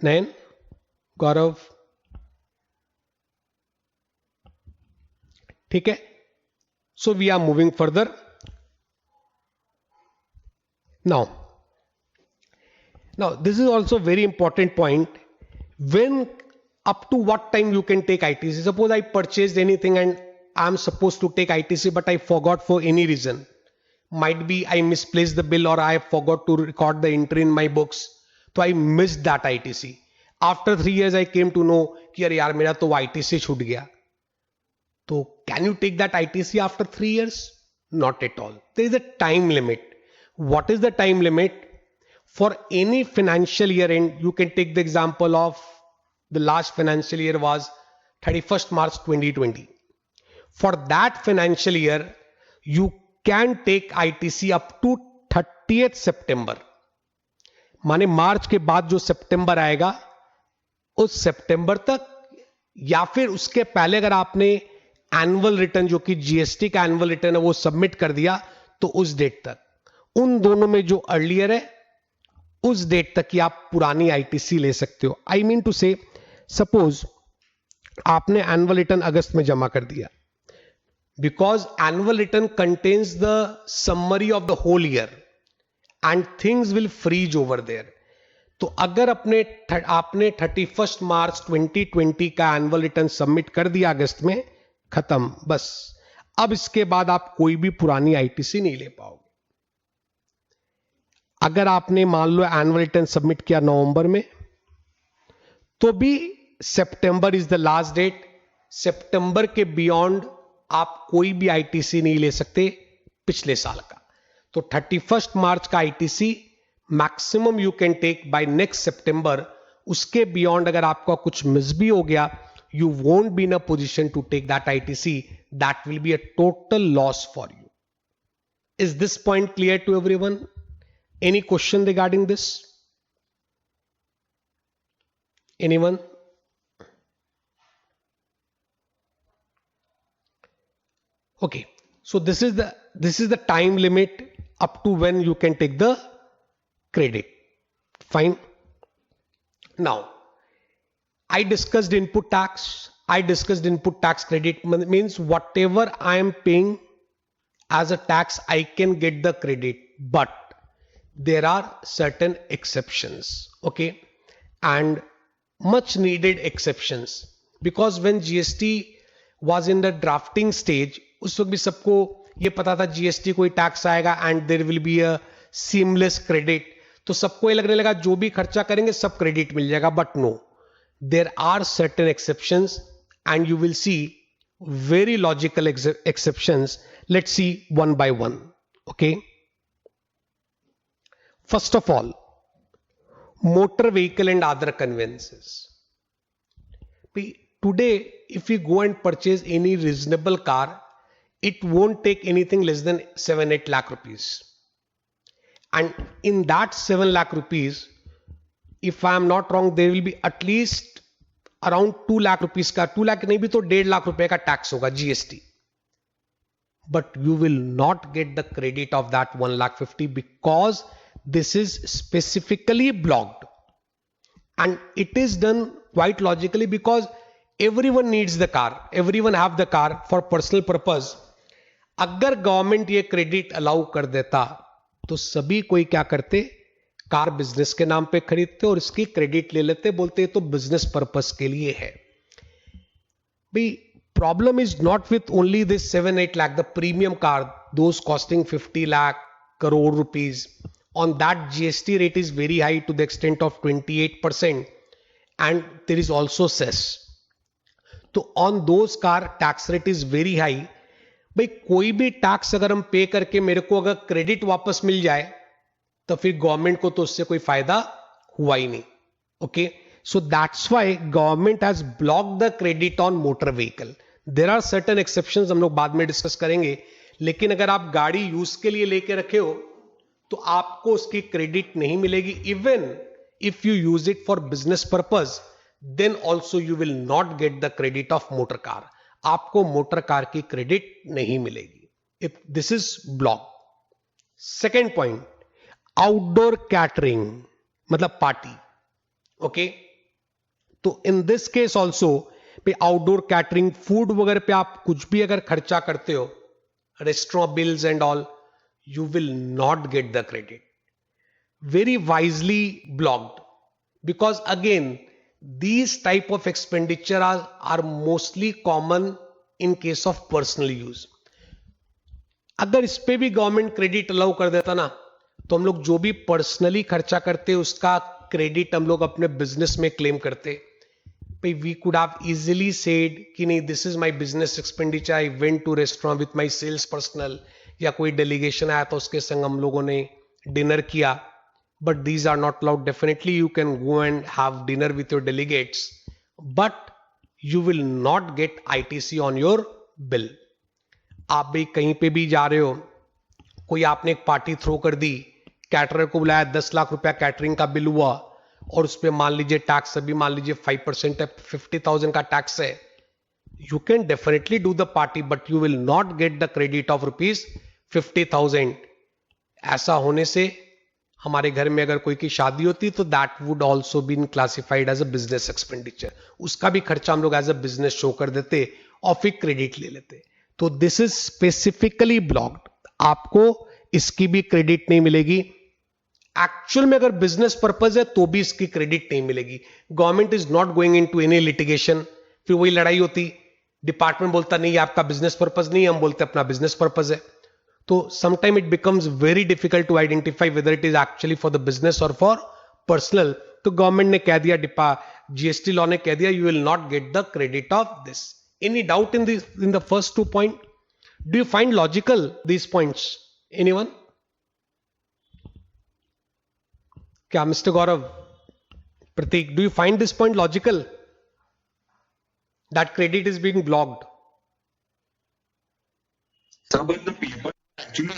Nayan, Gaurav, ठीक है। So we are moving further now. This is also a very important point. When, up to what time you can take ITC? Suppose I purchased anything and I'm supposed to take ITC, but I forgot for any reason. Might be I misplaced the bill or I forgot to record the entry in my books. So I missed that ITC. After 3 years I came to know कि अरे यार मेरा तो ITC छूट गया. तो can you take that ITC after 3 years? Not at all. There is a time limit. What is the time limit? For any financial year end, you can take the example of the last financial year was 31st March 2020. For that financial year, you can take ITC up to 30th September. माने मार्च के बाद जो सितंबर आएगा उस सितंबर तक, या फिर उसके पहले अगर आपने एनुअल रिटर्न जो कि जीएसटी का एनुअल रिटर्न है वो सबमिट कर दिया तो उस डेट तक। उन दोनों में जो अर्लियर है उस डेट तक ही आप पुरानी आईटीसी ले सकते हो। I mean to say, suppose आपने एनुअल रिटर्न अगस्त में जमा कर दिया, because annual return contains the summary of the whole year and things will freeze over there. तो अगर आपने 31 मार्च 2020 का एनुअल रिटर्न सबमिट कर दिया अगस्त में, खत्म, बस। अब इसके बाद आप कोई भी पुरानी आईटीसी नहीं ले पाओगे। अगर आपने मान लो एनुअल रिटर्न सबमिट किया नवंबर में, तो भी September is the last date. सितंबर के बियॉन्ड आप कोई भी आईटीसी नहीं ले सकते पिछले साल का। तो 31 मार्च का ITC maximum you can take by next September. उसके बियॉन्ड अगर आपका कुछ मिस भी हो गया, you won't be in a position to take that ITC. That will be a total loss for you. Is this point clear to everyone? Any question regarding this? Anyone? Okay, so this is the time limit up to when you can take the credit. Fine. Now, I discussed input tax. I discussed input tax credit means whatever I am paying as a tax, I can get the credit, but there are certain exceptions, okay, and much needed exceptions, because when GST was in the drafting stage, उस वक्त भी सबको ये पता था GST कोई tax आएगा and there will be a seamless credit। तो सबको ये लगने लगा जो भी खर्चा करेंगे सब क्रेडिट मिल जाएगा, but no, there are certain exceptions and you will see very logical exceptions. Let's see one by one, okay? First of all, motor vehicle and other conveyances. Today, if you go and purchase any reasonable car, it won't take anything less than 7-8 lakh rupees. And in that 7 lakh rupees, if I am not wrong, there will be at least around 2 lakh rupees का, 2 lakh नहीं भी तो 1.5 लाख रुपए का tax होगा GST. But you will not get the credit of that 1,50,000 because this is specifically blocked, and it is done quite logically because everyone needs the car, everyone have the car for personal purpose. अगर government ये credit allow कर देता तो सभी कोई क्या करते, car business के नाम पे खरीदते और इसकी क्रेडिट ले लेते, बोलते तो बिजनेस पर्पस के लिए है। भाई problem is not with only this 7-8 lakh, the premium car, those costing 50 lakh crore rupees. On that GST rate is very high to the extent of 28%, and there is also cess. तो on those car tax rate is very high. भाई कोई भी tax अगर हम पे करके मेरे को अगर क्रेडिट वापस मिल जाए तो फिर गवर्नमेंट को तो उससे कोई फायदा हुआ ही नहीं। Okay, so that's why government has blocked the credit on motor vehicle. There are certain exceptions, हम लोग बाद में डिस्कस करेंगे, लेकिन अगर आप गाड़ी यूज के लिए लेके रखे हो तो आपको उसकी क्रेडिट नहीं मिलेगी। Even if you use it for business purpose, then also you will not get the credit of motor car. आपको मोटर कार की क्रेडिट नहीं मिलेगी if this is blocked. Second point, outdoor catering मतलब party. Okay, तो in this case also पे outdoor catering food वगैरह पे आप कुछ भी अगर खर्चा करते हो, restaurant bills and all, you will not get the credit. Very wisely blocked, because again these type of expenditure are mostly common in case of personal use. अगर इस पे भी गवर्नमेंट क्रेडिट अलाउ कर देता ना, तो हम लोग जो भी पर्सनली खर्चा करते उसका क्रेडिट हम लोग अपने बिजनेस में क्लेम करते. भाई we could have easily said कि नहीं, this is my business expenditure, I went to restaurant with my sales personnel, या कोई डेलीगेशन आया तो उसके संग हम लोगों ने डिनर किया. But these are not allowed. Definitely you can go and have dinner with your delegates, but you will not get ITC on your bill. आप भी कहीं पे भी जा रहे हो, कोई आपने एक पार्टी थ्रो कर दी, कैटरर को बुलाया, 10 लाख रुपया कैटरिंग का बिल हुआ, और उस पर मान लीजिए टैक्स अभी मान लीजिए 5% है, 50,000 का टैक्स है. You can definitely do the party, but you will not get the credit of rupees 50,000. ऐसा होने से हमारे घर में अगर कोई की शादी होती तो that would also been classified as a business expenditure. उसका भी खर्चा हम लोग एज अ बिजनेस शो कर देते और फिर क्रेडिट ले लेते. तो दिस इज स्पेसिफिकली ब्लॉक्ड. आपको इसकी भी क्रेडिट नहीं मिलेगी. एक्चुअल में अगर बिजनेस पर्पज है तो भी इसकी क्रेडिट नहीं मिलेगी. Government is not going into any litigation. फिर वही लड़ाई होती, डिपार्टमेंट बोलता नहीं आपका बिजनेस पर्पज नहीं, हम बोलते अपना बिजनेस पर्पज है. तो sometime it becomes very difficult to identify whether it is actually for the business और फॉर पर्सनल. तो गवर्नमेंट ने कह दिया, जीएसटी लॉ ने कह दिया, you will not get the credit of this. Any doubt in the first 2 point? Do you find logical these points? Anyone? क्या mister Gaurav, Prateek, do you find this point logical? That credit is being blocked. So, but the people actually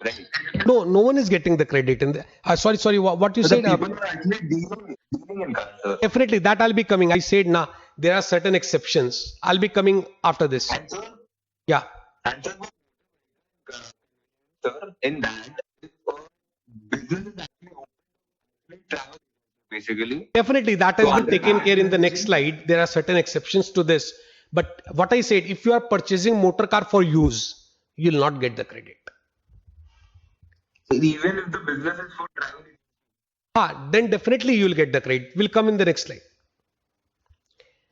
right? No one is getting the credit in the. Sorry. What you So the said? people are actually dealing in cars, sir. Definitely, that I'll be coming. I said, nah, there are certain exceptions. I'll be coming after this. And sir, Yeah, sir, in that, if a business is actually open, travel basically. definitely, that has So been under taken that, care in the next slide. There are certain exceptions to this. But what I said, if you are purchasing motor car for use, you will not get the credit. even if the business is for travel, Then definitely you will get the credit. Will come in the next slide.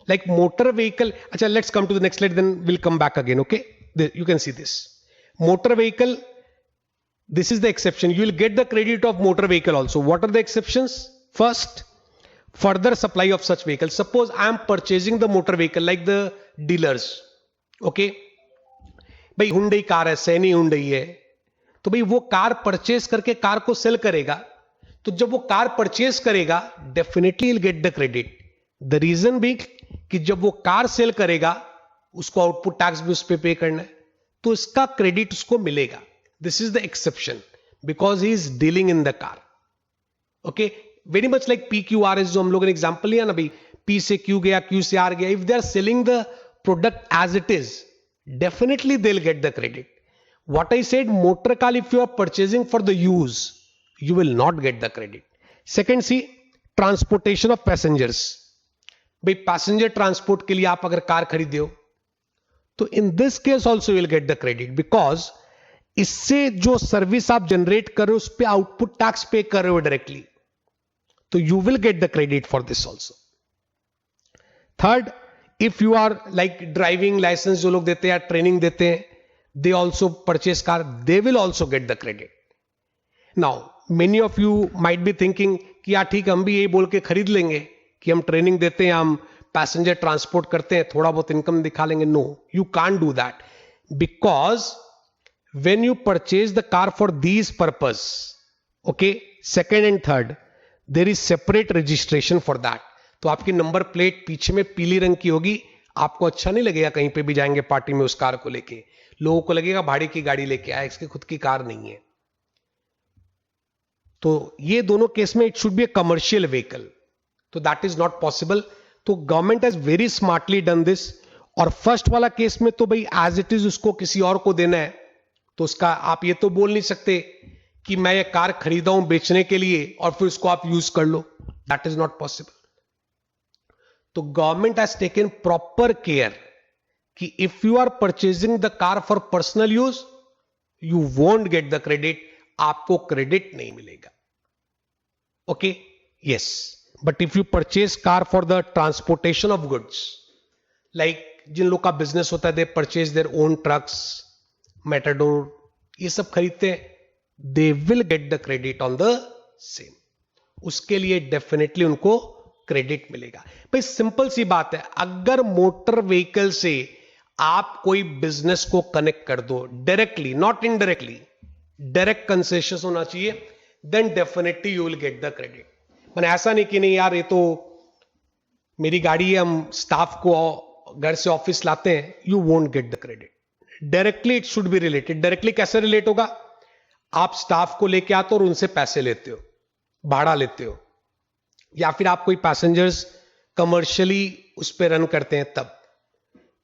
Like motor vehicle. Achha, let's come to the next slide, then we'll come back again. Okay, you can see this. Motor vehicle. This is the exception. You will get the credit of motor vehicle also. What are the exceptions? First, further supply of such vehicle. Suppose I am purchasing the motor vehicle like the dealers. Okay, भाई Hyundai car है, Saini Hyundai है, तो भाई वो car purchase करके car को sell करेगा. तो जब वो कार परचेज करेगा, definitely will get the credit. The reason भी कि जब वो कार सेल करेगा, उसको आउटपुट टैक्स भी उस पर पे करना है, तो इसका क्रेडिट उसको मिलेगा. This is the exception because he is dealing in the car. Okay, very much like PQRS जो हम लोगों ने एग्जांपल लिया ना, भाई P से Q गया, Q से R गया. If they are selling the product as it is, definitely they will get the credit. What I said, motor car if you are purchasing for the use, you will not get the credit. Second, see, transportation of passengers. भाई passenger transport के लिए आप अगर car खरीदे हो, तो in this case also will get the credit, because इससे जो सर्विस आप जनरेट कर रहे हो उस पर आउटपुट टैक्स पे कर रहे हो डायरेक्टली, तो you will get the credit for this also. Third, if you are like driving licence जो लोग देते हैं, ट्रेनिंग देते हैं, they also purchase car, they will also get the credit. Now many of you might be thinking कि यार ठीक, हम भी यही बोल के खरीद लेंगे कि हम ट्रेनिंग देते हैं, हम पैसेंजर ट्रांसपोर्ट करते हैं, थोड़ा बहुत इनकम दिखा लेंगे. No, you can't do that, because when you purchase the car for these purpose, okay, second and third, there is separate registration for that. तो आपकी नंबर प्लेट पीछे में पीली रंग की होगी. आपको अच्छा नहीं लगेगा कहीं पे भी जाएंगे पार्टी में उस कार को लेके, लोगों को लगेगा भाड़े की गाड़ी लेके आया, इसकी खुद की कार नहीं है. तो ये दोनों केस में it should be A commercial vehicle, तो दैट इज नॉट पॉसिबल. तो government has very smartly done this. और फर्स्ट वाला केस में तो भाई एज इट इज उसको किसी और को देना है, तो उसका आप ये तो बोल नहीं सकते कि मैं ये कार खरीदा हूं बेचने के लिए और फिर उसको आप यूज कर लो. That is not possible. तो government has taken proper care कि if you are purchasing the car for personal use you won't get the credit, आपको क्रेडिट नहीं मिलेगा. Okay, yes. But if you purchase car for the transportation of goods, like जिन लोग का business होता है they purchase their own trucks, Matador, ये सब खरीदते हैं, they will get the credit on the same. उसके लिए डेफिनेटली उनको क्रेडिट मिलेगा. भाई सिंपल सी बात है, अगर मोटर व्हीकल से आप कोई बिजनेस को कनेक्ट कर दो directly, not indirectly, direct concession होना चाहिए, then definitely you will get the credit. मैंने ऐसा नहीं कि नहीं यार ये तो मेरी गाड़ी है, हम स्टाफ को घर से ऑफिस लाते हैं, you won't get the credit. Directly it should be related. Directly कैसे रिलेट होगा? आप स्टाफ को लेके आते हो और उनसे पैसे लेते हो, भाड़ा लेते हो, या फिर आप कोई पैसेंजर्स कमर्शियली उस पर रन करते हैं तब.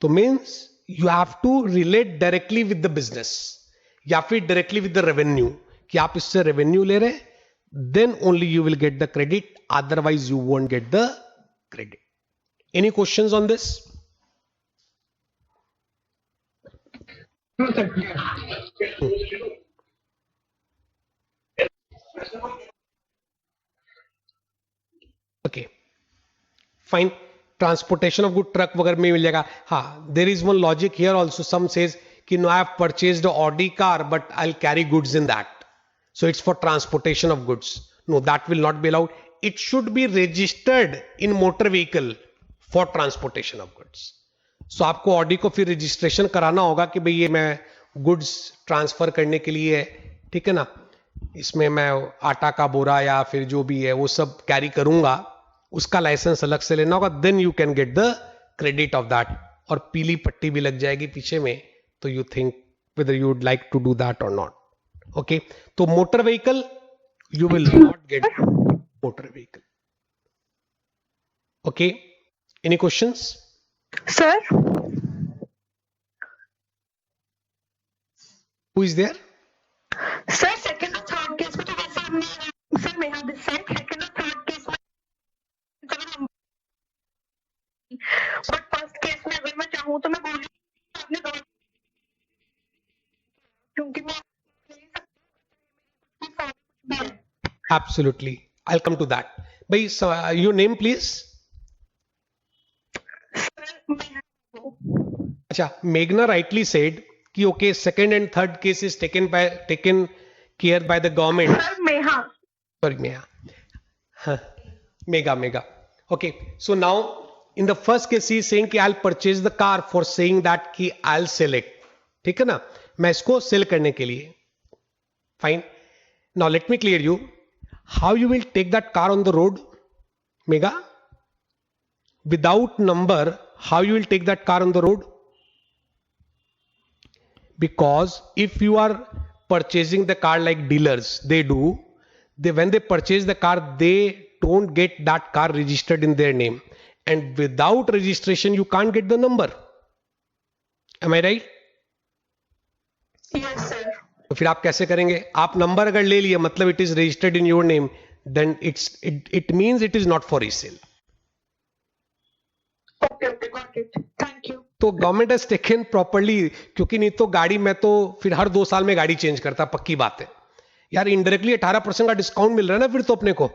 तो means you have to relate directly with the business या फिर डायरेक्टली विद द रेवेन्यू, कि आप इससे रेवेन्यू ले रहे हैं, then only you will get the credit, otherwise you won't get the credit. Any questions on this? Okay, fine. Transportation of good truck वगैरह में मिल जाएगा. हाँ, there is one logic here also. Some says कि no, I have purchased Audi car but I will carry goods in that, so it's for transportation of goods. No, that will not be allowed. It should be registered in motor vehicle for transportation of goods. So आपको Audi को फिर registration कराना होगा कि भाई ये मैं goods transfer करने के लिए है, ठीक है ना, इसमें मैं आटा का बोरा या फिर जो भी है वो सब कैरी करूंगा, उसका लाइसेंस अलग से लेना होगा, then you can get the credit of that. और पीली पट्टी भी लग जाएगी पीछे में, तो you think whether you would like to do that or not. Okay, तो motor vehicle you will not get motor vehicle. Okay, any questions? Sir, Who is there? sir, second और third case में तो वैसे हमने sir may have decided second और third case में but first case में अगर मैं चाहूँ तो मैं बोली आपने दो, क्योंकि मैं ले सकती हूँ. Absolutely, I'll come to that. Bhai, so, your name please? अच्छा, Meghna rightly said कि okay, second and third case is taken care by the government. Sir, Meha. Sorry, Meha. Huh. Mega. Okay, so now in the first case he is saying कि I'll purchase the car for saying that कि I'll sell it. ठीक है ना, मैं इसको cell करने के लिए. Fine. Now let me clear you. How you will take that car on the road, Mega? Without number, how you will take that car on the road? Because if you are purchasing the car like dealers, they do, when they purchase the car, they don't get that car registered in their name, and without registration you can't get the number. Am I right? Yes, sir. तो फिर आप कैसे करेंगे? आप number अगर ले लिए, मतलब it is registered in your name, then it means it is not for resale. Okay, got it. Thank you. तो गवर्नमेंट हैज टेकन प्रॉपर्ली, क्योंकि नहीं तो गाड़ी में तो फिर हर 2 साल में गाड़ी चेंज करता, पक्की बात है यार. इनडायरेक्टली 18% का डिस्काउंट मिल रहा है ना फिर तो अपने को.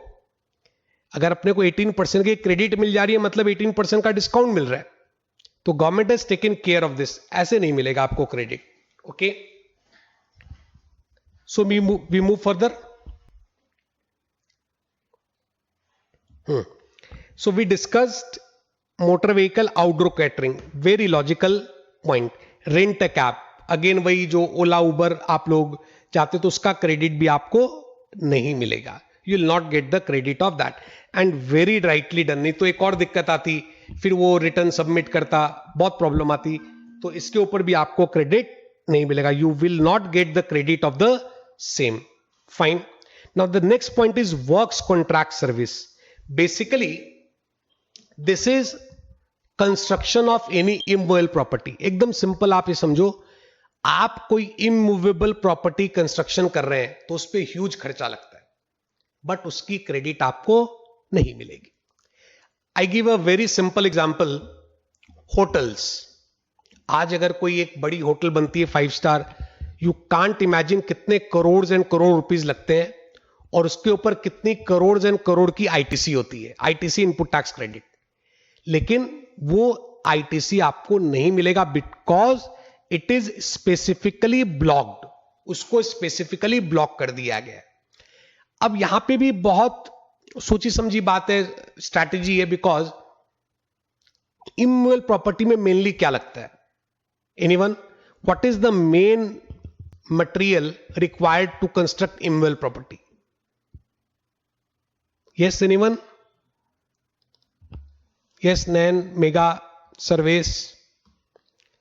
अगर अपने को 18% की क्रेडिट मिल जा रही है, मतलब 18% का डिस्काउंट मिल रहा है. तो government has taken care of this. ऐसे नहीं मिलेगा आपको credit. Okay, so we move further. So we discussed motor vehicle outdoor catering. Very logical point. Rent a cab. Again वही जो ओला उबर आप लोग चाहते तो उसका क्रेडिट भी आपको नहीं मिलेगा. You will not get the credit of that. And very rightly done. नहीं तो एक और दिक्कत आती, फिर वो रिटर्न सबमिट करता, बहुत प्रॉब्लम आती. तो इसके ऊपर भी आपको क्रेडिट नहीं मिलेगा. You will not get the credit of the same. Fine. Now the next point is works contract service. Basically this is construction of any immovable property. एकदम सिंपल आप ये समझो, आप कोई इमूवेबल प्रॉपर्टी कंस्ट्रक्शन कर रहे हैं तो उस पर ह्यूज खर्चा लगता है, बट उसकी क्रेडिट आपको नहीं मिलेगी. I give a very simple example. Hotels. आज अगर कोई एक बड़ी होटल बनती है 5 स्टार, यू कांट इमेजिन कितने करोड़ एंड करोड़ रुपीज लगते हैं, और उसके ऊपर कितनी करोड़ एंड करोड़ की आईटीसी होती है, आईटीसी इनपुट टैक्स क्रेडिट. लेकिन वो आईटीसी आपको नहीं मिलेगा because it is specifically blocked. उसको स्पेसिफिकली ब्लॉक कर दिया गया है. अब यहां पे भी बहुत सोची समझी बात है, स्ट्रैटेजी है, बिकॉज इमूवेबल प्रॉपर्टी में मेनली क्या लगता है? Anyone? What is the main material required to construct immovable property? Yes, anyone? Yes, Nayan, Mega, Service.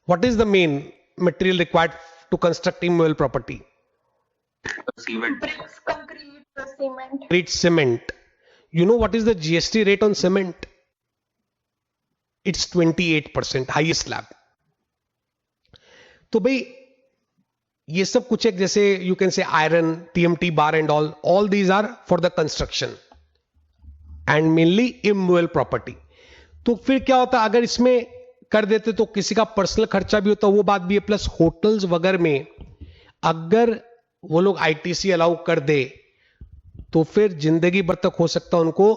What is the main material required to construct immovable property? Cement. Bricks, concrete, cement. Concrete, cement. You know what is the GST rate on cement? It's 28%, highest slab. तो भाई ये सब कुछ एक, जैसे you can say iron, TMT bar and all these are for the construction and mainly immovable property. तो फिर क्या होता, अगर इसमें कर देते तो किसी का पर्सनल खर्चा भी होता, वो बात भी है. प्लस होटल्स वगैरह में अगर वो लोग आईटीसी अलाउ कर दे तो फिर जिंदगी भर तक हो सकता है उनको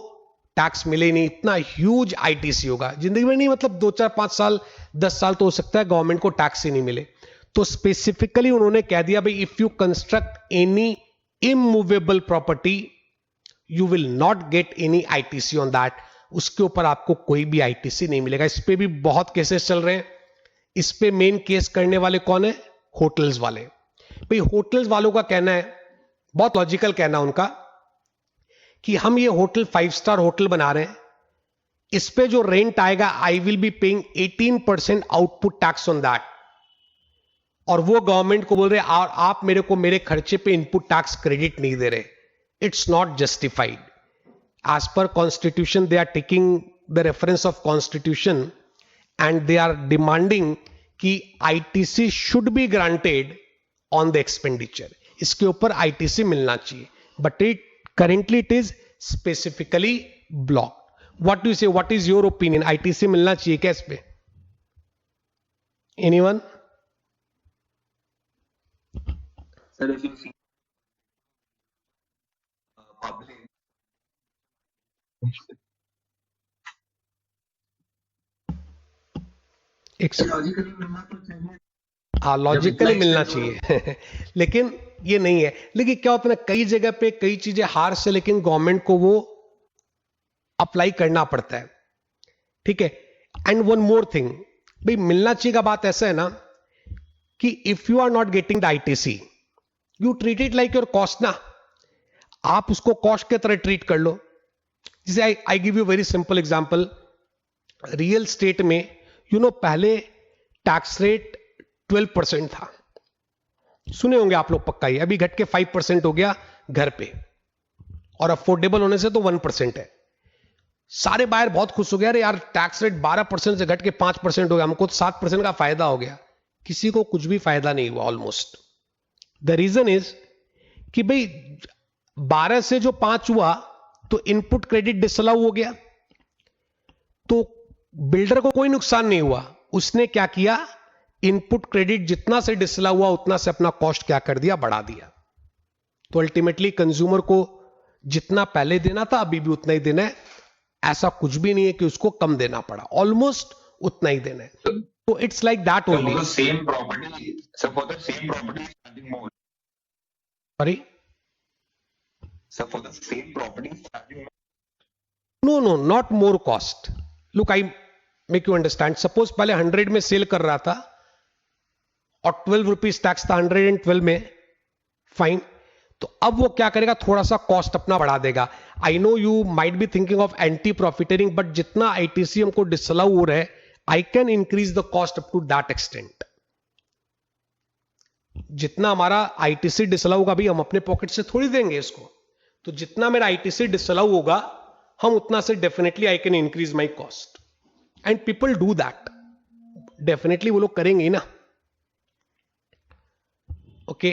टैक्स मिले नहीं. इतना ह्यूज आईटीसी होगा, जिंदगी में नहीं, मतलब 2-4-5 साल 10 साल तो हो सकता है गवर्नमेंट को टैक्स ही नहीं मिले. तो स्पेसिफिकली उन्होंने कह दिया भाई, if you construct any immovable property you will not get any ITC on that. उसके ऊपर आपको कोई भी आईटीसी नहीं मिलेगा. इस पे भी बहुत केसेस चल रहे हैं. इस पे मेन केस करने वाले कौन है? होटल्स वाले. भाई होटल्स वालों का कहना है, बहुत लॉजिकल कहना उनका, कि हम ये होटल 5 स्टार होटल बना रहे हैं, इस पे जो रेंट आएगा I will be paying 18% output tax on that. और वो गवर्नमेंट को बोल रहे और आप मेरे को मेरे खर्चे पे इनपुट टैक्स क्रेडिट नहीं दे रहे. It's not justified. As per constitution, they are taking the reference of constitution and they are demanding कि ITC should be granted on the expenditure. इसके ऊपर ITC मिलना चाहिए, but currently it is specifically blocked. What do you say? What is your opinion? ITC मिलना चाहिए क्या इस पे? Anyone? Sir, if you see public. Logically मिलना तो चाहिए. हाँ, लॉजिकली मिलना चाहिए लेकिन ये नहीं है. लेकिन क्या होता है ना, कई जगह पे कई चीजें हार से, लेकिन गवर्नमेंट को वो अप्लाई करना पड़ता है. ठीक है. एंड वन मोर थिंग, भाई मिलना चाहिए का बात ऐसा है ना कि if you are not getting the ITC you treat it like your cost ना. आप उसको कॉस्ट के तरह ट्रीट कर लो. जैसे I give you very simple example. Real estate में पहले टैक्स रेट 12% था, सुने होंगे आप लोग पक्का ही. अभी घट के 5% हो गया घर पे, और अफोर्डेबल होने से तो 1% है. सारे बायर बहुत खुश हो गया, अरे यार टैक्स रेट 12% से घट के 5% हो गया, हमको तो 7% का फायदा हो गया. किसी को कुछ भी फायदा नहीं हुआ ऑलमोस्ट. द रीजन इज कि भाई 12 से जो 5 हुआ तो इनपुट क्रेडिट डिसअलाउ हो गया, तो बिल्डर को कोई नुकसान नहीं हुआ. उसने क्या किया, इनपुट क्रेडिट जितना से डिसअलाउ हुआ उतना से अपना कॉस्ट क्या कर दिया, बढ़ा दिया. तो अल्टीमेटली कंज्यूमर को जितना पहले देना था अभी भी उतना ही देना है. ऐसा कुछ भी नहीं है कि उसको कम देना पड़ा, ऑलमोस्ट उतना ही देना है. तो it's like that only. Same property, for the same property charging more. Sorry, So for the same property charging more. No, not more cost. Look, I make you understand. Suppose पहले 100 में cell कर रहा था और 12 rupees tax था 112 में, fine. तो अब वो क्या करेगा, थोड़ा सा कॉस्ट अपना बढ़ा देगा. I know you might be thinking of anti profiteering, but जितना आईटीसी हमको डिसअलाउ हो रहा है, I can increase the cost up to that extent. जितना हमारा आईटीसी डिसअलाउ का भी हम अपने पॉकेट से थोड़ी देंगे इसको. तो जितना मेरा आईटीसी डिसअलाउ होगा, हम उतना से definitely I can increase my cost, and people do that, definitely वो लोग करेंगे ही ना. Okay,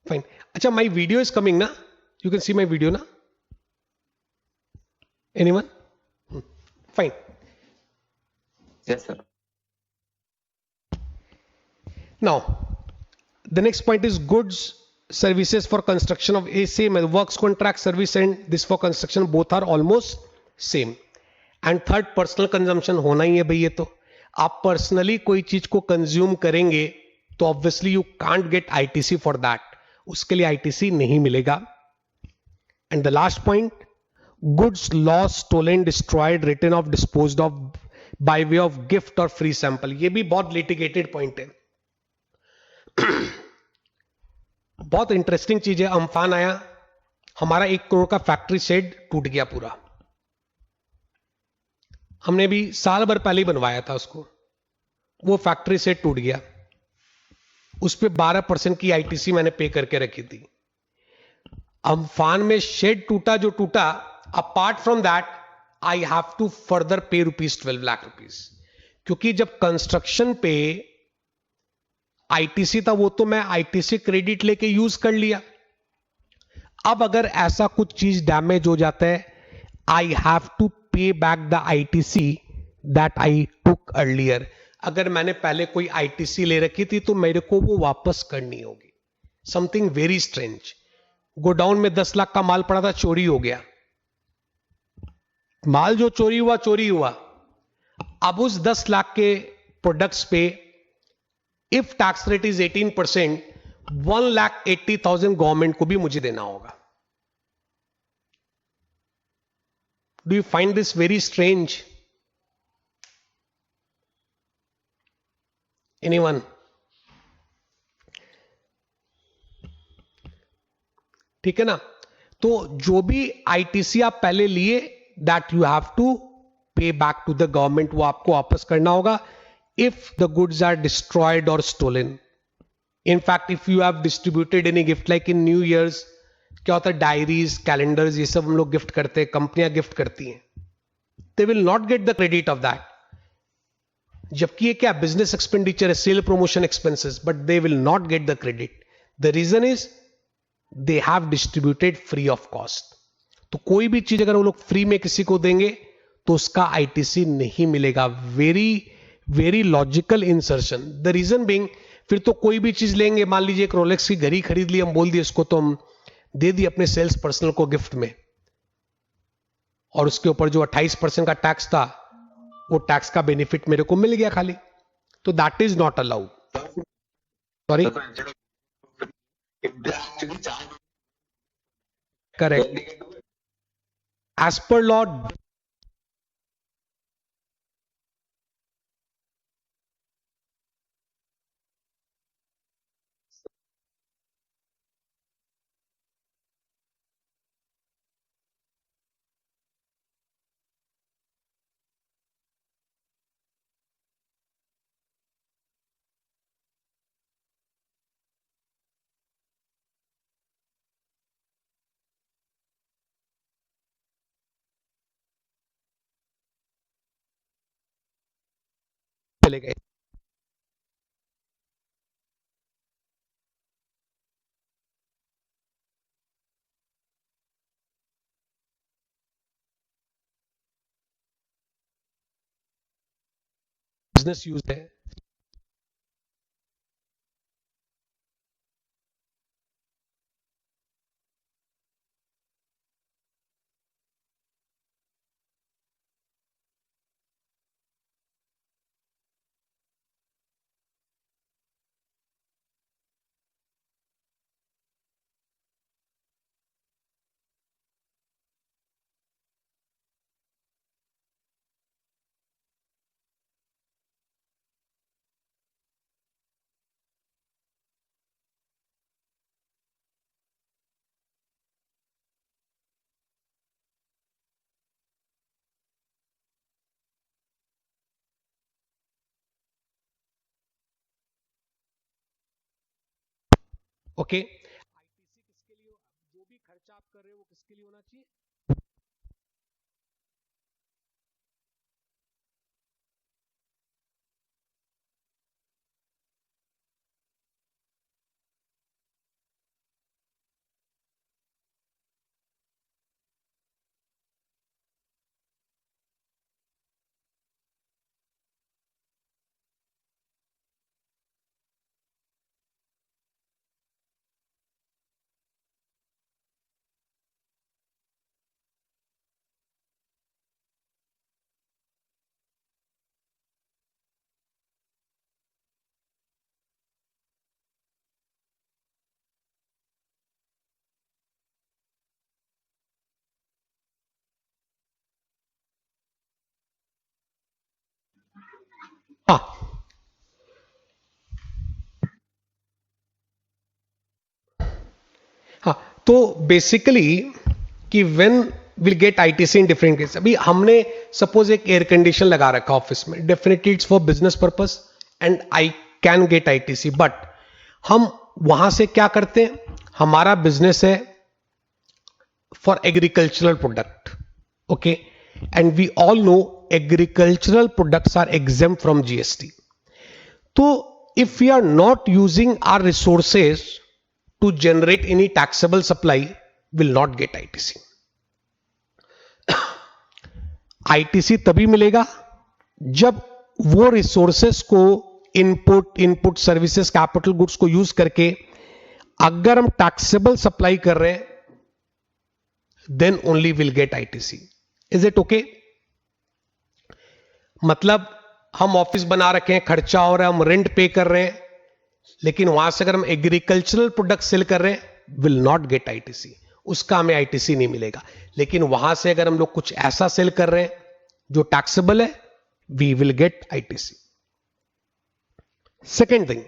fine. अच्छा, माई वीडियो इज कमिंग ना, you can see my video ना, anyone? Fine. Yes, sir. Now, the next point is goods, services for construction of a same as works contract service and this for construction both are almost same. And third, personal consumption होना ही है भाई. ये तो आप personally कोई चीज को consume करेंगे तो obviously you can't get ITC for that, उसके लिए आईटीसी नहीं मिलेगा. And the last point, goods lost, stolen, destroyed, written off, disposed of by way of gift और फ्री सैंपल. ये भी बहुत लिटिगेटेड पॉइंट है. बहुत इंटरेस्टिंग चीज है. अम्फान आया, हमारा 1 करोड़ का फैक्ट्री शेड टूट गया पूरा. हमने भी साल भर पहले ही बनवाया था उसको, वो फैक्ट्री शेड टूट गया. उस पे 12% की आईटीसी मैंने पे करके रखी थी. अम्फान में शेड टूटा जो टूटा, apart from that I have to further pay ₹12 lakh, क्योंकि जब कंस्ट्रक्शन पे आईटीसी था वो तो मैं आईटीसी क्रेडिट लेके यूज कर लिया. अब अगर ऐसा कुछ चीज डैमेज हो जाता है, आई हैव टू पे back the ITC that I took earlier. अगर मैंने पहले कोई आईटीसी ले रखी थी तो मेरे को वो वापस करनी होगी. Something very strange. गोडाउन में 10 लाख का माल पड़ा था, चोरी हो गया. माल जो चोरी हुआ चोरी हुआ. अब उस 10 लाख के प्रोडक्ट्स पे if tax rate is 18%, 1,80,000 government को भी मुझे देना होगा. Do you find this very strange? Anyone? ठीक है ना. तो जो भी आईटीसी आप पहले लिए, दैट यू हैव टू पे बैक टू द गवर्नमेंट, वो आपको वापस करना होगा if the goods are destroyed or stolen. In fact, if you have distributed any gift, like in New Year's, क्या होता है, डायरीज, कैलेंडर्स, ये सब हम लोग गिफ्ट करते हैं, कंपनियां गिफ्ट करती हैं, they will not get the credit of that. जबकि ये क्या बिजनेस एक्सपेंडिचर है, sale promotion expenses, but they will not get the credit. The reason is they have distributed free of cost. तो कोई भी चीज अगर वो लोग फ्री में किसी को देंगे तो उसका आईटीसी नहीं मिलेगा. Very logical insertion. The reason being, फिर तो कोई भी चीज लेंगे, मान लीजिए एक रोलेक्स की घड़ी खरीद ली, हम बोल दिए इसको तो हम दे दी अपने सेल्स पर्सनल को गिफ्ट में, और उसके ऊपर जो 28% का टैक्स था, वो टैक्स का बेनिफिट मेरे को मिल गया खाली. तो that is not allowed. Sorry, So instead of if they actually charge, correct. then they can do it. As per law, चले गए. बिजनेस यूज है. ओके, आईटीसी किसके लिए, जो भी खर्चा आप कर रहे हो वो किसके लिए होना चाहिए? हाँ, हाँ, तो बेसिकली कि when will get ITC in different case, अभी हमने सपोज एक एयर कंडीशन लगा रखा ऑफिस में, definitely it's for business purpose and I can get ITC, but हम वहां से क्या करते हैं, हमारा बिजनेस है for agricultural product, okay, and we all know agricultural products are exempt from GST. तो if we are not using our resources to generate any taxable supply, will not get ITC. ITC तभी मिलेगा जब वो resources को input services capital goods को use करके अगर हम टैक्सेबल सप्लाई कर रहे हैं, then only will get ITC. Is it okay? मतलब हम ऑफिस बना रखे हैं, खर्चा हो रहा है, हम रेंट पे कर रहे हैं, लेकिन वहां से अगर हम एग्रीकल्चरल प्रोडक्ट सेल कर रहे हैं, विल नॉट गेट आईटीसी, उसका हमें आईटीसी नहीं मिलेगा. लेकिन वहां से अगर हम लोग कुछ ऐसा सेल कर रहे हैं जो टैक्सेबल है, we will get ITC. Second thing,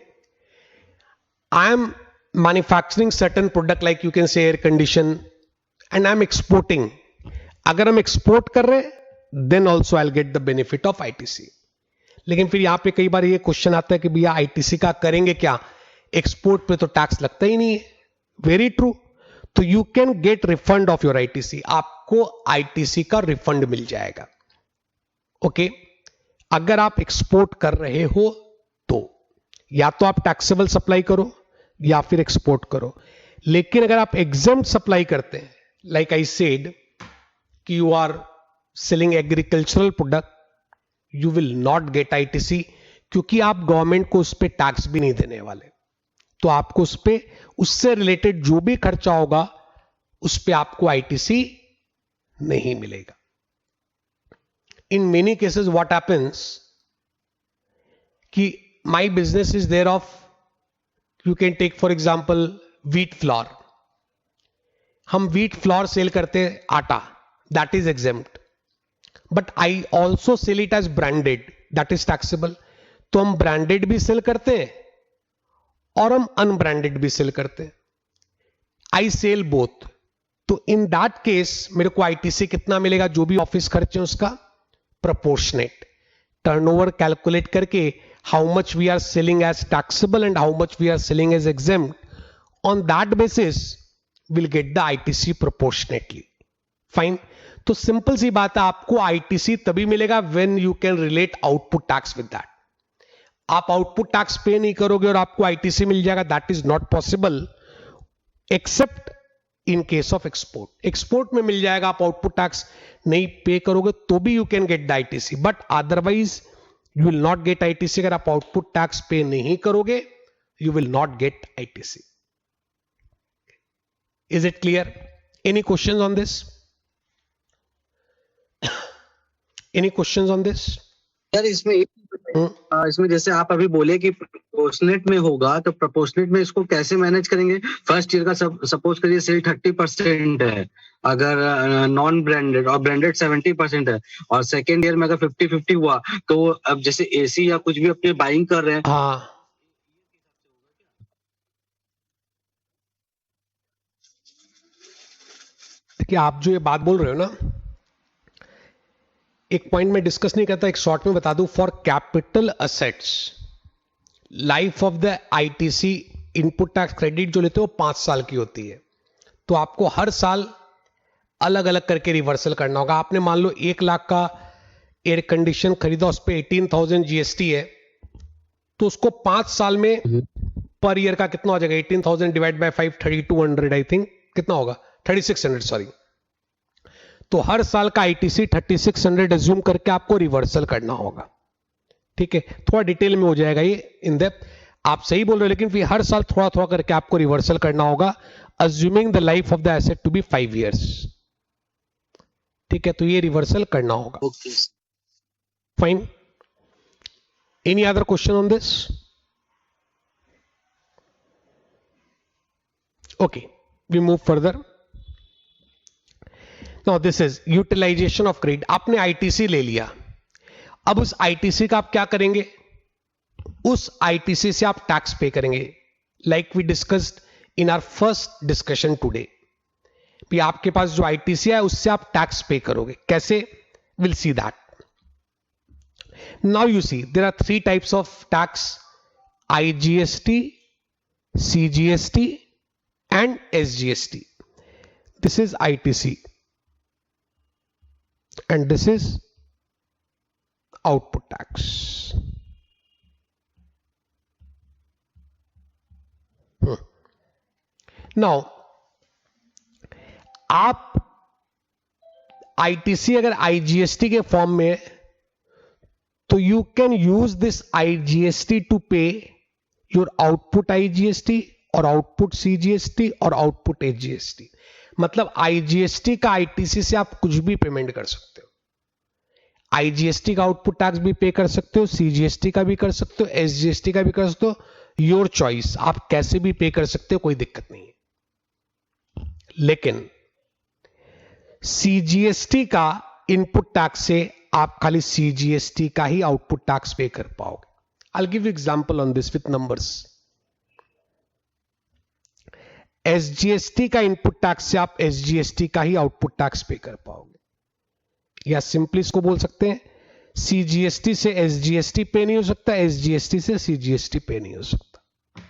I am manufacturing certain product like you can say air condition and I am exporting. अगर हम एक्सपोर्ट कर रहे हैं, then also I will get the benefit of ITC. लेकिन फिर यहां पे कई बार ये क्वेश्चन आता है कि भैया आईटीसी का करेंगे क्या, एक्सपोर्ट पे तो टैक्स लगता ही नहीं है. Very true. तो you can get refund of your ITC, आपको आईटीसी का रिफंड मिल जाएगा. ओके, अगर आप एक्सपोर्ट कर रहे हो तो या तो आप टैक्सेबल सप्लाई करो या फिर एक्सपोर्ट करो. लेकिन अगर आप एग्जेम्प्ट सप्लाई करते हैं, लाइक आई सेड कि you are selling agricultural product, you will not get ITC, क्योंकि आप गवर्नमेंट को उस पर टैक्स भी नहीं देने वाले. तो आपको उस पर, उससे रिलेटेड जो भी खर्चा होगा उस पर आपको आईटीसी नहीं मिलेगा. In many cases what happens कि my business is there of, you can take for example wheat flour. हम व्हीट फ्लोर सेल करते हैं, आटा, that is exempt. But I also sale it as branded, that is taxable. तो हम branded भी cell करते हैं और हम अनब्रांडेड भी सेल करते हैं. आई सेल बोथ. तो इन दैट केस मेरे को आईटीसी कितना मिलेगा, जो भी ऑफिस खर्च है उसका प्रोपोर्शनेट. टर्नओवर कैलकुलेट करके how much we are selling as taxable and how much we are selling as exempt, on that basis will get the ITC proportionately. Fine. तो सिंपल सी बात है, आपको आईटीसी तभी मिलेगा when you can relate output tax with that. आप output tax pay नहीं करोगे और आपको आईटीसी मिल जाएगा, that is not possible except in case of export. Export में मिल जाएगा, आप आउटपुट टैक्स नहीं पे करोगे तो भी you can get the ITC, but otherwise you will not get ITC. अगर आप आउटपुट टैक्स पे नहीं करोगे, you will not get ITC. Is it clear? Any questions on this? Any questions on this? Sir इसमें जैसे आप अभी बोले कि प्रोपोर्शनेट में होगा, तो प्रोपोर्शनेट में इसको कैसे मैनेज करेंगे? फर्स्ट ईयर का सपोज करिए सेल 30% है, अगर नॉन ब्रांडेड, और ब्रांडेड 70% है, और सेकेंड ईयर में अगर 50-50 हुआ, तो अब जैसे एसी या कुछ भी अपने बाइंग कर रहे हैं. हाँ, देखिए आप जो ये बात बोल रहे हो ना, एक पॉइंट में डिस्कस नहीं करता, एक शॉर्ट में बता दूं. For capital assets, life of the ITC input tax credit जो लेते हो 5 साल की होती है, तो आपको हर साल अलग अलग करके रिवर्सल करना होगा। आपने मान लो 1 लाख का एयर कंडीशन खरीदा, उस पर 18,000 जीएसटी है, तो उसको 5 साल में पर ईयर का कितना हो जाएगा? 18,000 डिवाइड बाय 5, 3200 आई थिंक, कितना होगा? 3600 सॉरी। तो हर साल का आईटीसी 3600 एज्यूम करके आपको रिवर्सल करना होगा। ठीक है, थोड़ा डिटेल में हो जाएगा ये इन डेप्थ, आप सही बोल रहे हो, लेकिन फिर हर साल थोड़ा थोड़ा करके आपको रिवर्सल करना होगा, assuming the life of the asset to be 5 years। ठीक है, तो ये रिवर्सल करना होगा। Okay. Fine, any other question on this? Okay, we move further. Now this is utilisation of credit. आपने आईटीसी ले लिया, अब उस आईटीसी का आप क्या करेंगे? उस आईटीसी से आप टैक्स पे करेंगे, like we discussed in our first discussion today. भी आपके पास जो आईटीसी है उससे आप टैक्स पे करोगे, कैसे? Will see that. Now you see there are 3 types of tax: IGST, CGST and SGST. This is ITC and this is output tax. Now आप ITC अगर आईजीएसटी के फॉर्म में है, तो you can use this IGST to pay your output IGST और output CGST और output SGST. मतलब IGST का आईटीसी से आप कुछ भी पेमेंट कर सकते हो। आईजीएसटी का आउटपुट टैक्स भी पे कर सकते हो, सीजीएसटी का भी कर सकते हो, एसजीएसटी का भी कर सकते हो, योर चॉइस, आप कैसे भी पे कर सकते हो, कोई दिक्कत नहीं है। लेकिन सीजीएसटी का इनपुट टैक्स से आप खाली सीजीएसटी का ही आउटपुट टैक्स पे कर पाओगे। I will give you example on this with numbers. SGST का इनपुट टैक्स से आप एसजीएसटी का ही आउटपुट टैक्स पे कर पाओगे, या सिंपली इसको बोल सकते हैं सीजीएसटी से एसजीएसटी पे नहीं हो सकता, एसजीएसटी से सीजीएसटी पे नहीं हो सकता।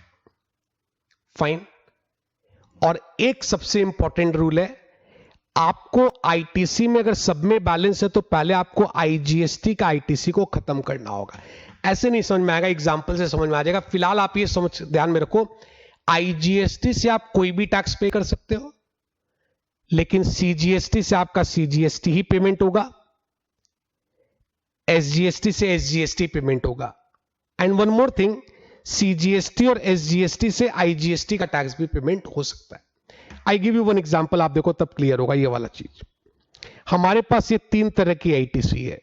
फाइन। और एक सबसे इंपॉर्टेंट रूल है, आपको आईटीसी में अगर सब में बैलेंस है तो पहले आपको आईजीएसटी का आईटीसी को खत्म करना होगा। ऐसे नहीं समझ में आएगा, एग्जांपल से समझ में आ जाएगा। फिलहाल आप ये समझ ध्यान में रखो, आईजीएसटी से आप कोई भी टैक्स पे कर सकते हो, लेकिन सीजीएसटी से आपका सीजीएसटी ही पेमेंट होगा, एसजीएसटी से एसजीएसटी पेमेंट होगा। And one more thing, CGST और एसजीएसटी से आईजीएसटी का टैक्स भी पेमेंट हो सकता है। I give you one example, आप देखो तब क्लियर होगा ये वाला चीज। हमारे पास ये 3 तरह की आईटीसी है।